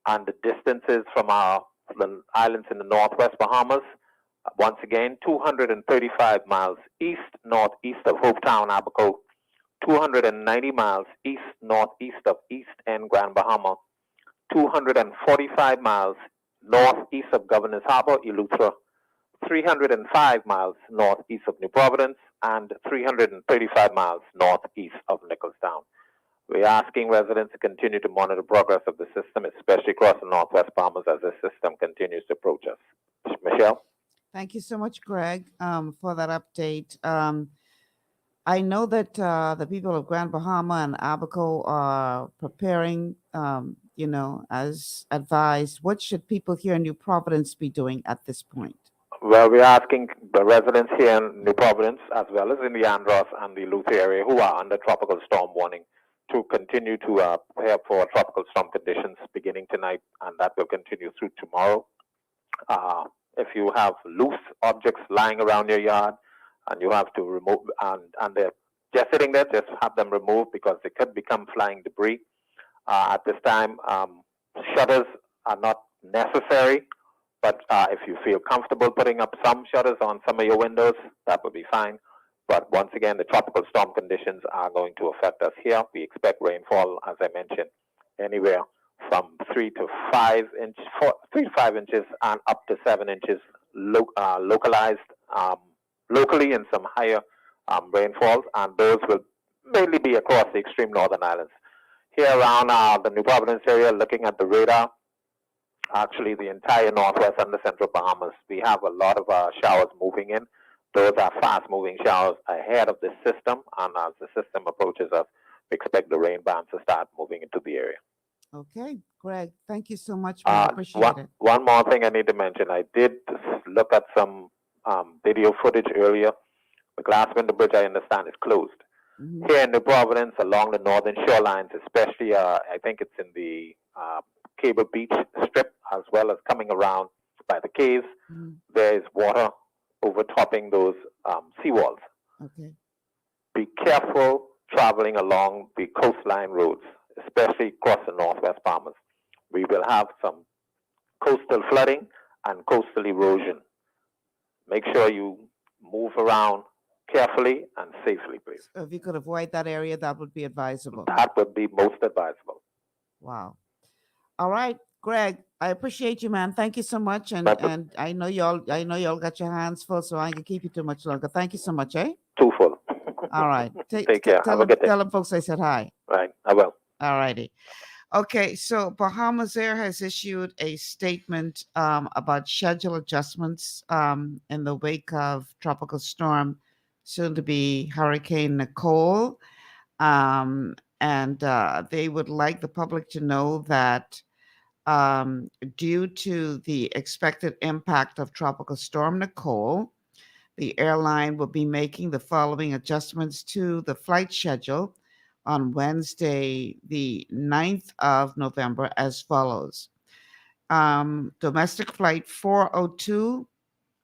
and the distances from the islands in the northwest Bahamas. Once again, 235 miles east-northeast of Hopetown, Abaco, 290 miles east-northeast of East End, Grand Bahama, 245 miles northeast of Governor's Harbor, Eleuthera, 305 miles northeast of New Providence, and 335 miles northeast of Nicholstown. We're asking residents to continue to monitor progress of the system, especially across the northwest Bahamas as the system continues to approach us. Michelle?
Thank you so much, Greg, for that update. I know that the people of Grand Bahama and Abaco are preparing, as advised. What should people here in New Providence be doing at this point?
Well, we're asking the residents here in New Providence, as well as in the Andros and the Eleuthera area, who are under tropical storm warning, to continue to prepare for tropical storm conditions beginning tonight, and that will continue through tomorrow. If you have loose objects lying around your yard and you have to remove, and they're just sitting there, just have them removed because they could become flying debris. At this time, shutters are not necessary, but if you feel comfortable putting up some shutters on some of your windows, that would be fine. But once again, the tropical storm conditions are going to affect us here. We expect rainfall, as I mentioned, anywhere from 3 to 5 inches and up to 7 inches localized locally in some higher rainfalls, and those will mainly be across the extreme northern islands. Here around the New Providence area, looking at the radar, actually the entire northwest and the central Bahamas, we have a lot of showers moving in. Those are fast-moving showers ahead of this system, and as the system approaches us, we expect the rain bands to start moving into the area.
Okay, Greg, thank you so much. I appreciate it.
One more thing I need to mention. I did look at some video footage earlier. The glass window bridge, I understand, is closed. Mm-hmm. Here in New Providence, along the northern shorelines, especially, I think it's in the Cable Beach strip, as well as coming around by the caves, there is water overtopping those seawalls.
Okay.
Be careful traveling along the coastline roads, especially across the northwest Bahamas. We will have some coastal flooding and coastal erosion. Make sure you move around carefully and safely, please.
If you could avoid that area, that would be advisable.
That would be most advisable.
Wow. All right, Greg, I appreciate you, man. Thank you so much. And I know y'all got your hands full, so I ain't gonna keep you too much longer. Thank you so much, eh?
Too full.
All right.
Take care.
Tell them folks I said hi.
Right, I will.
All righty. Okay, so Bahamas Air has issued a statement about schedule adjustments in the wake of tropical storm, soon to be Hurricane Nicole. And they would like the public to know that due to the expected impact of Tropical Storm Nicole, the airline will be making the following adjustments to the flight schedule on Wednesday, the 9th of November, as follows. Domestic flight 402,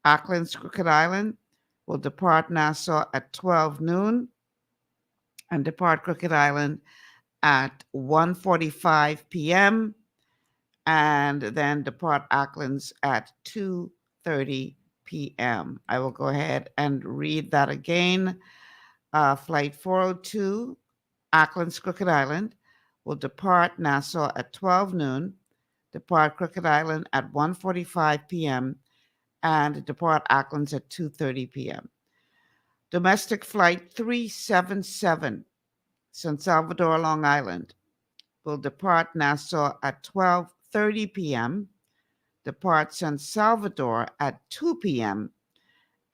Auckland's Crooked Island, will depart Nassau at 12 noon and depart Crooked Island at 1:45 p.m. and then depart Auckland's at 2:30 p.m. I will go ahead and read that again. Flight 402, Auckland's Crooked Island, will depart Nassau at 12 noon, depart Crooked Island at 1:45 p.m., and depart Auckland's at 2:30 p.m. Domestic flight 377, San Salvador, Long Island, will depart Nassau at 12:30 p.m., depart San Salvador at 2 p.m.,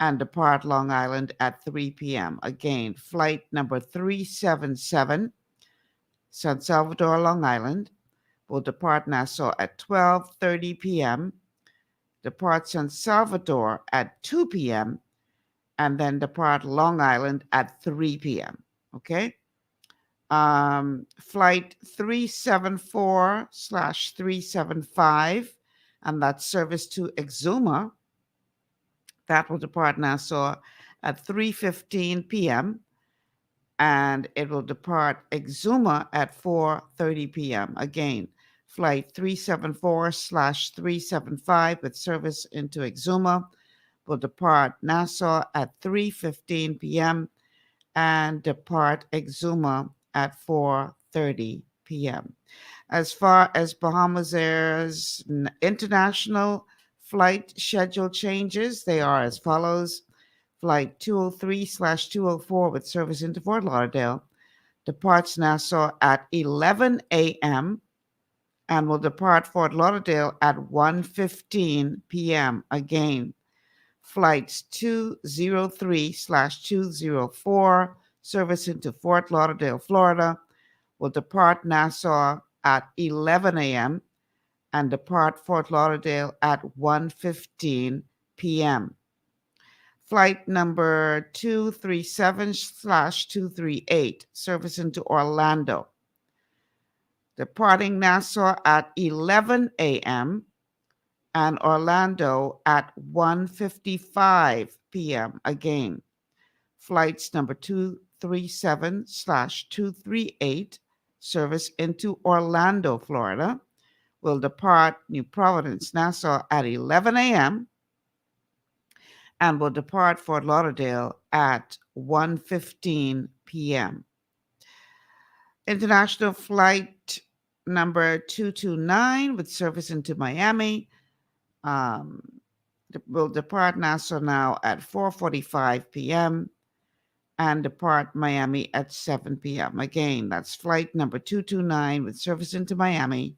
and depart Long Island at 3 p.m. Again, flight number 377, San Salvador, Long Island, will depart Nassau at 12:30 p.m., depart San Salvador at 2 p.m., and then depart Long Island at 3 p.m. Okay? Flight 374/375, and that's service to Exuma. That will depart Nassau at 3:15 p.m. and it will depart Exuma at 4:30 p.m. Again, flight 374/375 with service into Exuma will depart Nassau at 3:15 p.m. and depart Exuma at 4:30 p.m. As far as Bahamas Air's international flight schedule changes, they are as follows. Flight 203/204 with service into Fort Lauderdale departs Nassau at 11 a.m. and will depart Fort Lauderdale at 1:15 p.m. Again, flights 203/204 service into Fort Lauderdale, Florida will depart Nassau at 11 a.m. and depart Fort Lauderdale at 1:15 p.m. Flight number 237/238, service into Orlando, departing Nassau at 11 a.m. and Orlando at 1:55 p.m. Again, flights number 237/238, service into Orlando, Florida, will depart New Providence, Nassau at 11 a.m. and will depart Fort Lauderdale at 1:15 p.m. International flight number 229 with service into Miami will depart Nassau now at 4:45 p.m. and depart Miami at 7 p.m. Again, that's flight number 229 with service into Miami,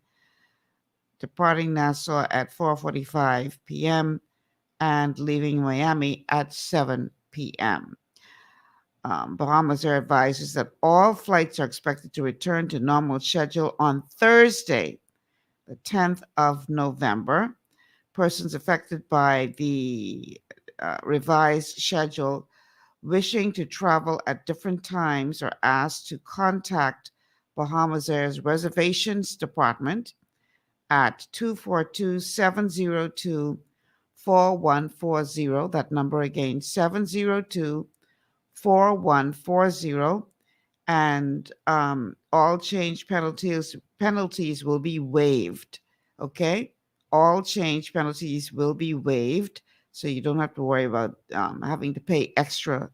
departing Nassau at 4:45 p.m. and leaving Miami at 7 p.m. Bahamas Air advises that all flights are expected to return to normal schedule on Thursday, the 10th of November. Persons affected by the revised schedule wishing to travel at different times are asked to contact Bahamas Air's reservations department at 242-702-4140. That number again, 702-4140. And all change penalties will be waived. Okay? All change penalties will be waived, so you don't have to worry about having to pay extra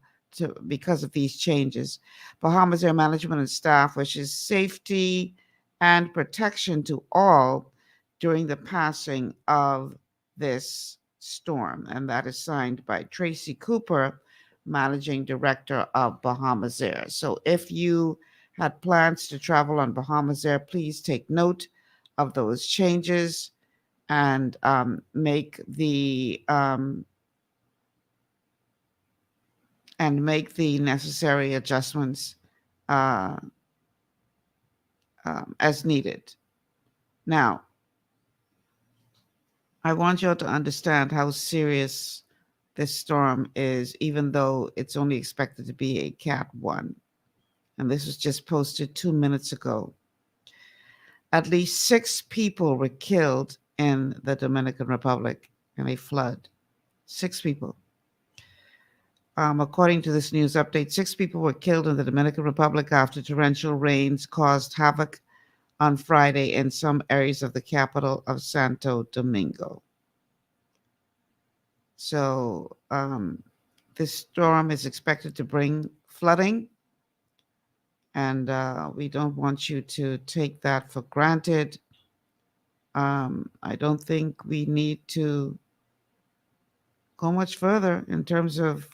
because of these changes. Bahamas Air management and staff wishes safety and protection to all during the passing of this storm. And that is signed by Tracy Cooper, Managing Director of Bahamas Air. So if you had plans to travel on Bahamas Air, please take note of those changes and make the necessary adjustments as needed. Now, I want you all to understand how serious this storm is, even though it's only expected to be a Cat 1. And this was just posted 2 minutes ago. At least 6 people were killed in the Dominican Republic in a flood. 6 people. According to this news update, 6 people were killed in the Dominican Republic after torrential rains caused havoc on Friday in some areas of the capital of Santo Domingo. So this storm is expected to bring flooding, and we don't want you to take that for granted. I don't think we need to go much further in terms of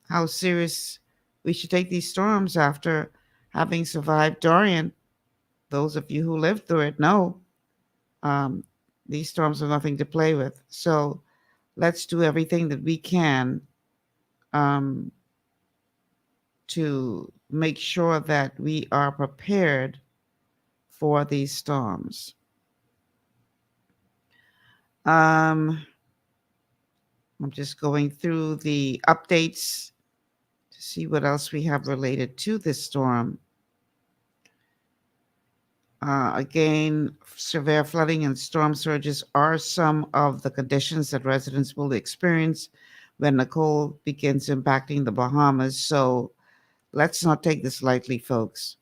how serious we should take these storms after having survived Dorian. Those of you who lived through it know these storms are nothing to play with. So let's do everything that we can to make sure that we are prepared for these storms. I'm just going through the updates to see what else we have related to this storm. Again, severe flooding and storm surges are some of the conditions that residents will experience when Nicole begins impacting the Bahamas. So let's not take this lightly, folks.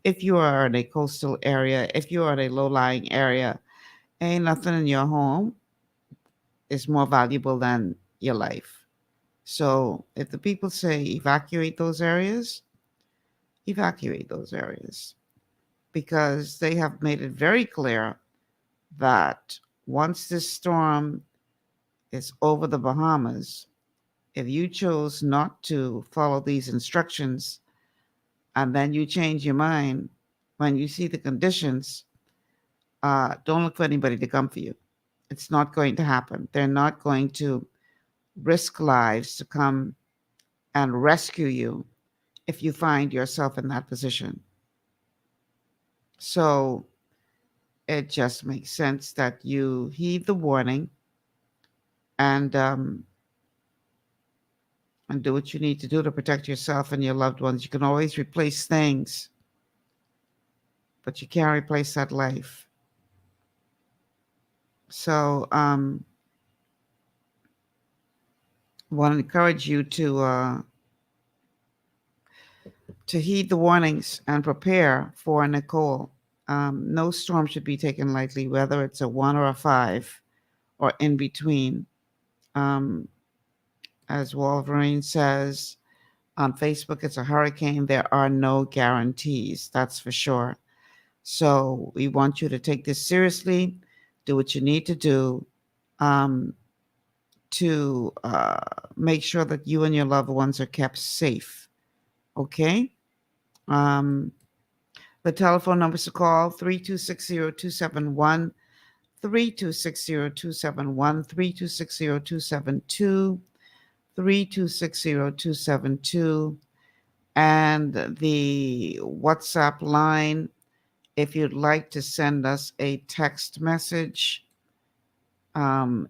If you are in a coastal area, if you are in a low-lying area, ain't nothing in your home is more valuable than your life. So if the people say evacuate those areas, because they have made it very clear that once this storm is over the Bahamas, if you chose not to follow these instructions and then you change your mind when you see the conditions, don't look for anybody to come for you. It's not going to happen. They're not going to risk lives to come and rescue you if you find yourself in that position. So it just makes sense that you heed the warning and do what you need to do to protect yourself and your loved ones. You can always replace things, but you can't replace that life. So I want to encourage you to heed the warnings and prepare for Nicole. No storm should be taken lightly, whether it's a 1 or a 5 or in between. As Wolverine says on Facebook, it's a hurricane. There are no guarantees, that's for sure. So we want you to take this seriously, do what you need to do to make sure that you and your loved ones are kept safe. Okay? The telephone numbers to call, 3260-271, 3260-271, 3260-272, 3260-272, and the WhatsApp line, if you'd like to send us a text message,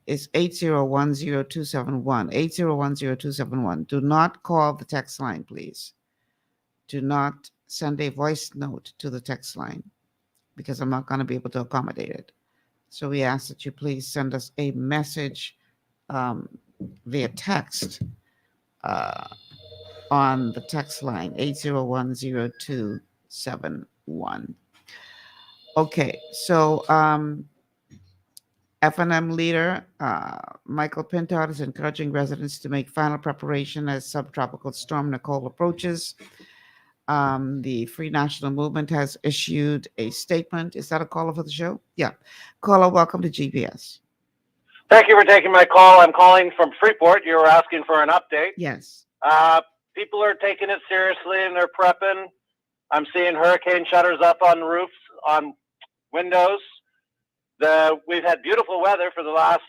is 8010271, 8010271. Do not call the text line, please. Do not send a voice note to the text line because I'm not going to be able to accommodate it. So we ask that you please send us a message via text on the text line, 8010271. Okay, so FNM leader Michael Pintard is encouraging residents to make final preparation as subtropical storm Nicole approaches. The Free National Movement has issued a statement. Is that a caller for the show? Yeah. Caller, welcome to GPS.
Thank you for taking my call. I'm calling from Freeport. You were asking for an update.
Yes.
People are taking it seriously and they're prepping. I'm seeing hurricane shutters up on roofs, on windows. We've had beautiful weather for the last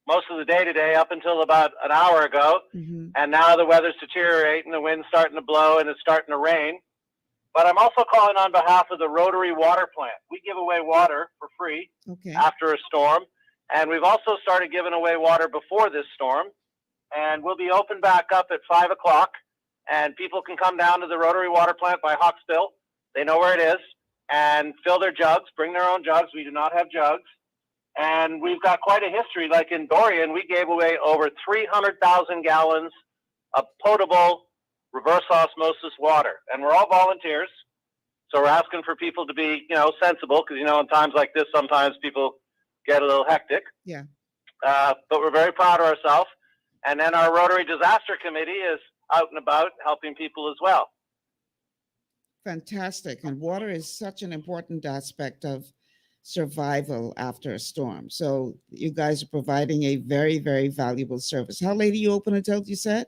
most of the day today, up until about an hour ago, and now the weather's deteriorating. The wind's starting to blow, and it's starting to rain. But I'm also calling on behalf of the Rotary Water Plant. We give away water for free after a storm, and we've also started giving away water before this storm. And we'll be open back up at 5 o'clock, and people can come down to the Rotary Water Plant by Hawksbill. They know where it is, and fill their jugs, bring their own jugs. We do not have jugs. And we've got quite a history. Like in Dorian, we gave away over 300,000 gallons of potable reverse osmosis water. And we're all volunteers. So we're asking for people to be, sensible, because, in times like this, sometimes people get a little hectic.
Yeah.
But we're very proud of ourselves. And then our Rotary Disaster Committee is out and about helping people as well.
Fantastic. And water is such an important aspect of survival after a storm. So you guys are providing a very, very valuable service. How late are you open until, you said?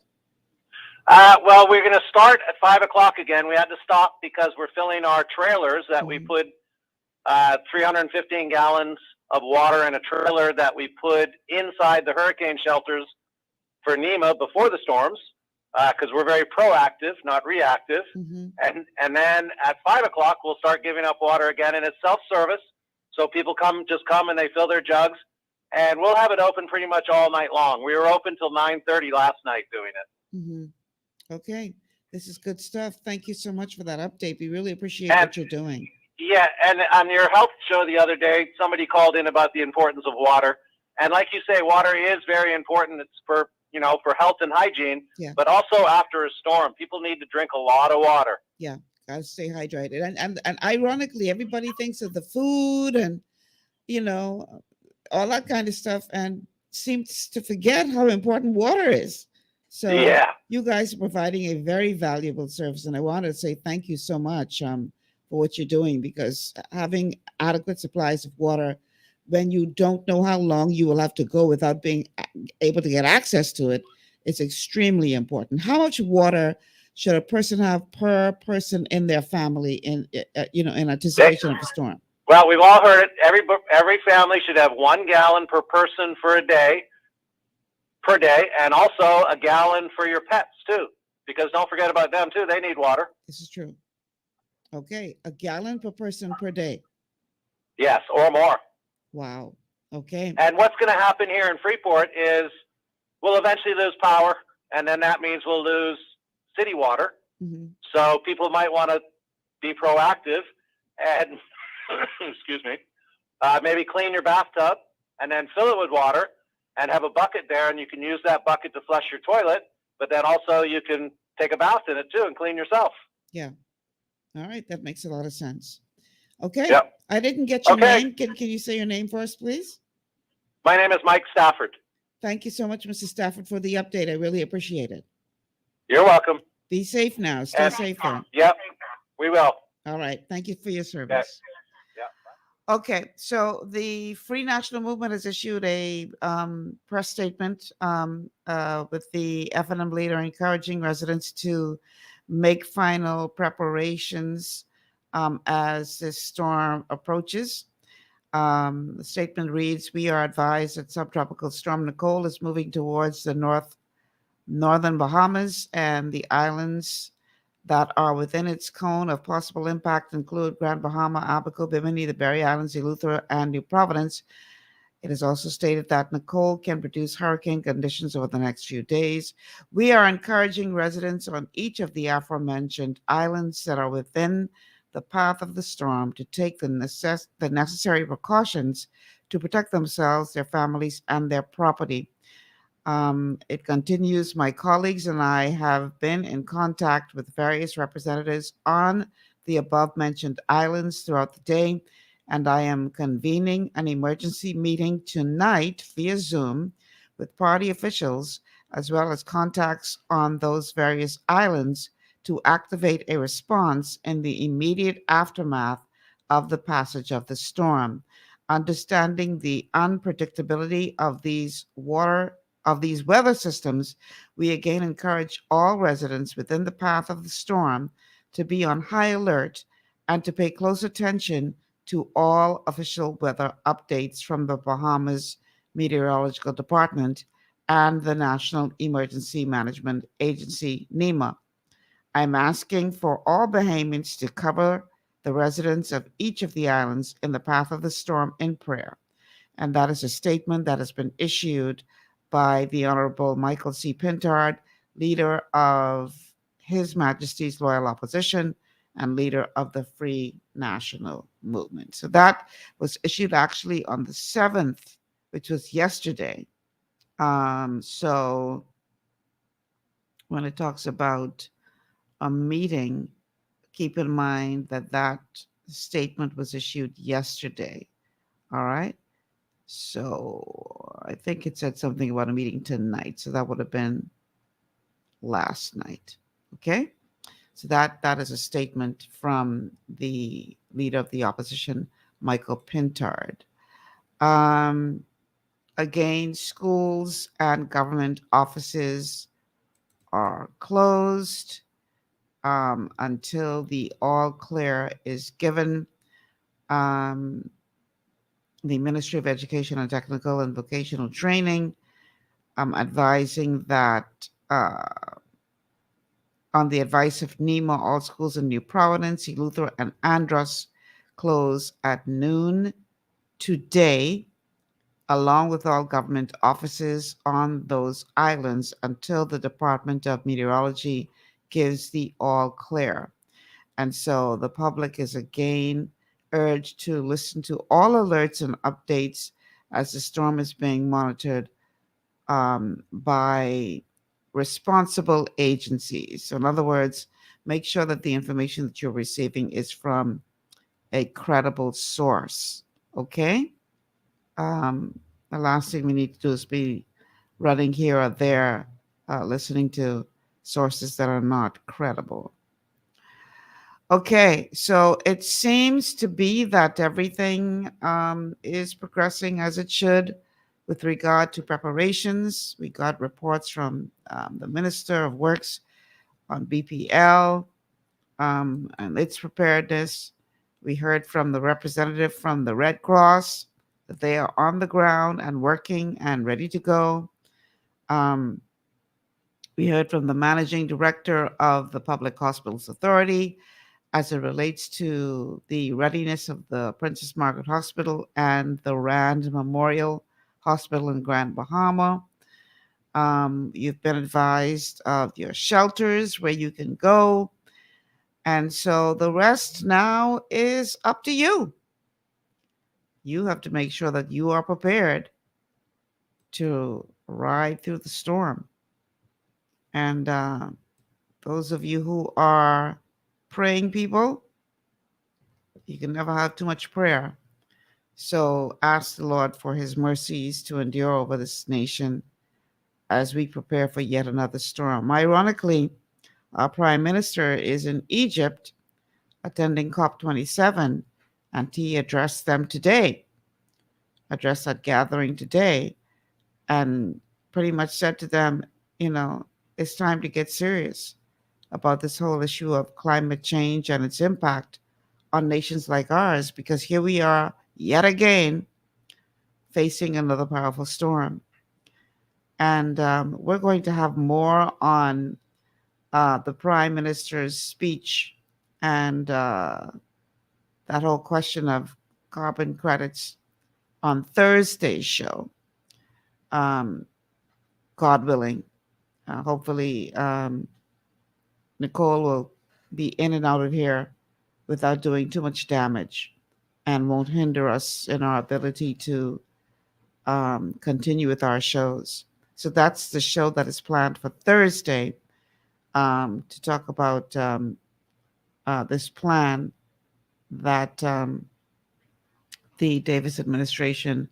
Well, we're going to start at 5 o'clock again. We had to stop because we're filling our trailers that we put 315 gallons of water in a trailer that we put inside the hurricane shelters for NEMA before the storms, because we're very proactive, not reactive. And then at 5 o'clock, we'll start giving up water again, and it's self-service. So people come and they fill their jugs, and we'll have it open pretty much all night long. We were open till 9:30 last night doing it.
Okay. This is good stuff. Thank you so much for that update. We really appreciate what you're doing.
Yeah, and on your health show the other day, somebody called in about the importance of water. And like you say, water is very important. It's for health and hygiene, but also after a storm. People need to drink a lot of water.
Yeah, gotta stay hydrated. And ironically, everybody thinks of the food and, all that kind of stuff, and seems to forget how important water is. So you guys are providing a very valuable service, and I want to say thank you so much for what you're doing, because having adequate supplies of water when you don't know how long you will have to go without being able to get access to it is extremely important. How much water should a person have per person in their family in anticipation of a storm?
Well, we've all heard it. Every family should have 1 gallon per person per day, and also a gallon for your pets too, because don't forget about them too. They need water.
This is true. Okay, a gallon per person per day.
Yes, or more.
Wow. Okay.
And what's going to happen here in Freeport is we'll eventually lose power, and then that means we'll lose city water. So people might want to be proactive and, excuse me, maybe clean your bathtub and then fill it with water and have a bucket there, and you can use that bucket to flush your toilet, but then also you can take a bath in it too and clean yourself.
Yeah. All right. That makes a lot of sense. Okay.
Yep.
I didn't get your name. Can you say your name first, please?
My name is Mike Stafford.
Thank you so much, Mr. Stafford, for the update. I really appreciate it.
You're welcome.
Be safe now. Stay safe there.
Yep, we will.
All right. Thank you for your service. Okay, so the Free National Movement has issued a press statement with the F&M leader encouraging residents to make final preparations as this storm approaches. The statement reads, "We are advised that subtropical storm Nicole is moving towards the northern Bahamas, and the islands that are within its cone of possible impact include Grand Bahama, Abaco, Bimini, the Berry Islands, Eleuthera, and New Providence. It is also stated that Nicole can produce hurricane conditions over the next few days. We are encouraging residents on each of the aforementioned islands that are within the path of the storm to take the necessary precautions to protect themselves, their families, and their property." It continues, "My colleagues and I have been in contact with various representatives on the above-mentioned islands throughout the day, and I am convening an emergency meeting tonight via Zoom with party officials, as well as contacts on those various islands, to activate a response in the immediate aftermath of the passage of the storm. Understanding the unpredictability of these weather systems, we again encourage all residents within the path of the storm to be on high alert and to pay close attention to all official weather updates from the Bahamas Meteorological Department and the National Emergency Management Agency, NEMA. I'm asking for all Bahamians to cover the residents of each of the islands in the path of the storm in prayer. And that is a statement that has been issued by the Honorable Michael C. Pintard, leader of His Majesty's Loyal Opposition and leader of the Free National Movement. So that was issued actually on the 7th, which was yesterday. So when it talks about a meeting, keep in mind that that statement was issued yesterday. All right. So I think it said something about a meeting tonight. So that would have been last night. Okay. So that is a statement from the leader of the opposition, Michael Pintard. Again, schools and government offices are closed until the all clear is given. The Ministry of Education and Technical and Vocational Training advising that on the advice of NEMA, all schools in New Providence, Eleuthera, and Andros close at noon today, along with all government offices on those islands until the Department of Meteorology gives the all clear. And so the public is again urged to listen to all alerts and updates as the storm is being monitored by responsible agencies. So in other words, make sure that the information that you're receiving is from a credible source. Okay? The last thing we need to do is be running here or there, listening to sources that are not credible. Okay, so it seems to be that everything is progressing as it should with regard to preparations. We got reports from the Minister of Works on BPL and its preparedness. We heard from the representative from the Red Cross that they are on the ground and working and ready to go. We heard from the managing director of the Public Hospitals Authority as it relates to the readiness of the Princess Margaret Hospital and the Rand Memorial Hospital in Grand Bahama. You've been advised of your shelters where you can go. And so the rest now is up to you. You have to make sure that you are prepared to ride through the storm. And those of you who are praying people, you can never have too much prayer. So ask the Lord for his mercies to endure over this nation as we prepare for yet another storm. Ironically, our prime minister is in Egypt attending COP27, and he addressed them today, addressed that gathering today, and pretty much said to them, you know, it's time to get serious about this whole issue of climate change and its impact on nations like ours, because here we are yet again facing another powerful storm. And we're going to have more on the Prime Minister's speech and that whole question of carbon credits on Thursday's show, God willing. Hopefully, Nicole will be in and out of here without doing too much damage and won't hinder us in our ability to continue with our shows. So that's the show that is planned for Thursday to talk about this plan that the Davis administration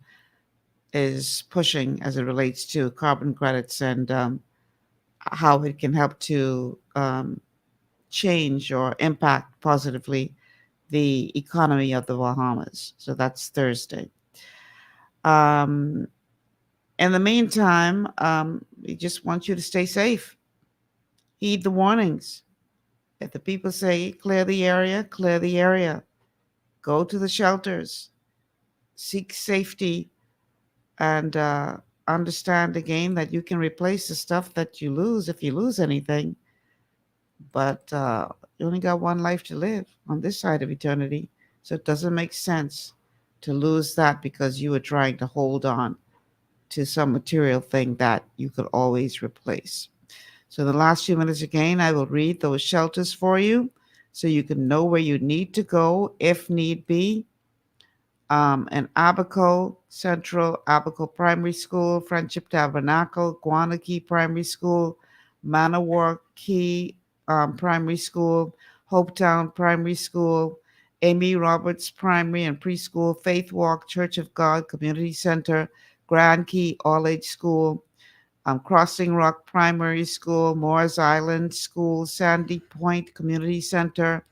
is pushing as it relates to carbon credits and how it can help to change or impact positively the economy of the Bahamas. So that's Thursday. In the meantime, we just want you to stay safe. Heed the warnings. If the people say clear the area, clear the area. Go to the shelters, seek safety, and understand again that you can replace the stuff that you lose if you lose anything. But you only got one life to live on this side of eternity. So it doesn't make sense to lose that because you were trying to hold on to some material thing that you could always replace. So the last few minutes again, I will read those shelters for you so you can know where you need to go if need be. And Abaco Central, Abaco Primary School, Friendship Tabernacle, Guanakee Primary School, Manawar Key Primary School, Hopetown Primary School, Amy Roberts Primary and Preschool, Faith Walk Church of God Community Center, Grand Key All Age School, Crossing Rock Primary School, Moores Island School, Sandy Point Community Center,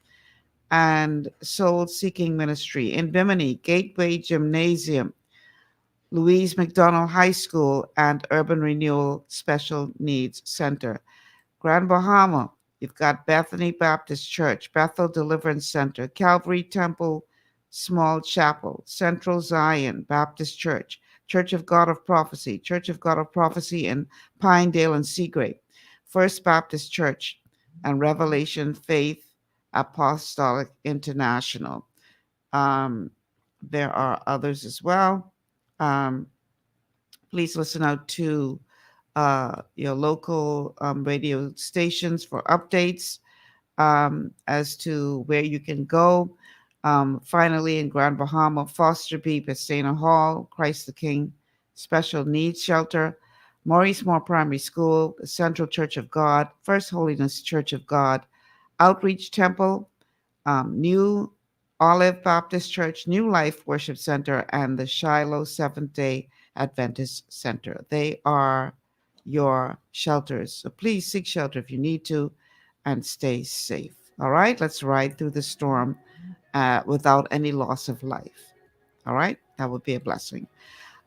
and Soul Seeking Ministry in Bimini, Gateway Gymnasium, Louise McDonald High School, and Urban Renewal Special Needs Center. Grand Bahama, you've got Bethany Baptist Church, Bethel Deliverance Center, Calvary Temple Small Chapel, Central Zion Baptist Church, Church of God of Prophecy, Church of God of Prophecy in Pinedale and Seagrape, First Baptist Church, and Revelation Faith Apostolic International. There are others as well. Please listen out to your local radio stations for updates as to where you can go. Finally, in Grand Bahama, Foster B. Pestana Hall, Christ the King Special Needs Shelter, Maurice Moore Primary School, the Central Church of God, First Holiness Church of God, Outreach Temple, New Olive Baptist Church, New Life Worship Center, and the Shiloh Seventh-day Adventist Center. They are your shelters. So please seek shelter if you need to and stay safe. All right, let's ride through the storm without any loss of life. All right, that would be a blessing.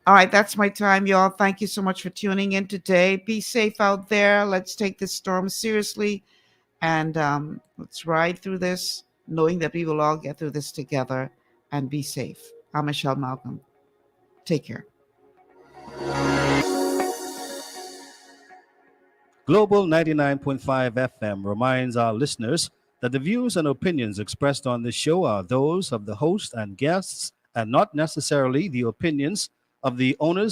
All right, that's my time, y'all. Thank you so much for tuning in today. Be safe out there. Let's take this storm seriously and let's ride through this, knowing that we will all get through this together and be safe. I'm Michelle Malcolm. Take care.
Global 99.5 FM reminds our listeners that the views and opinions expressed on this show are those of the host and guests and not necessarily the opinions of the owners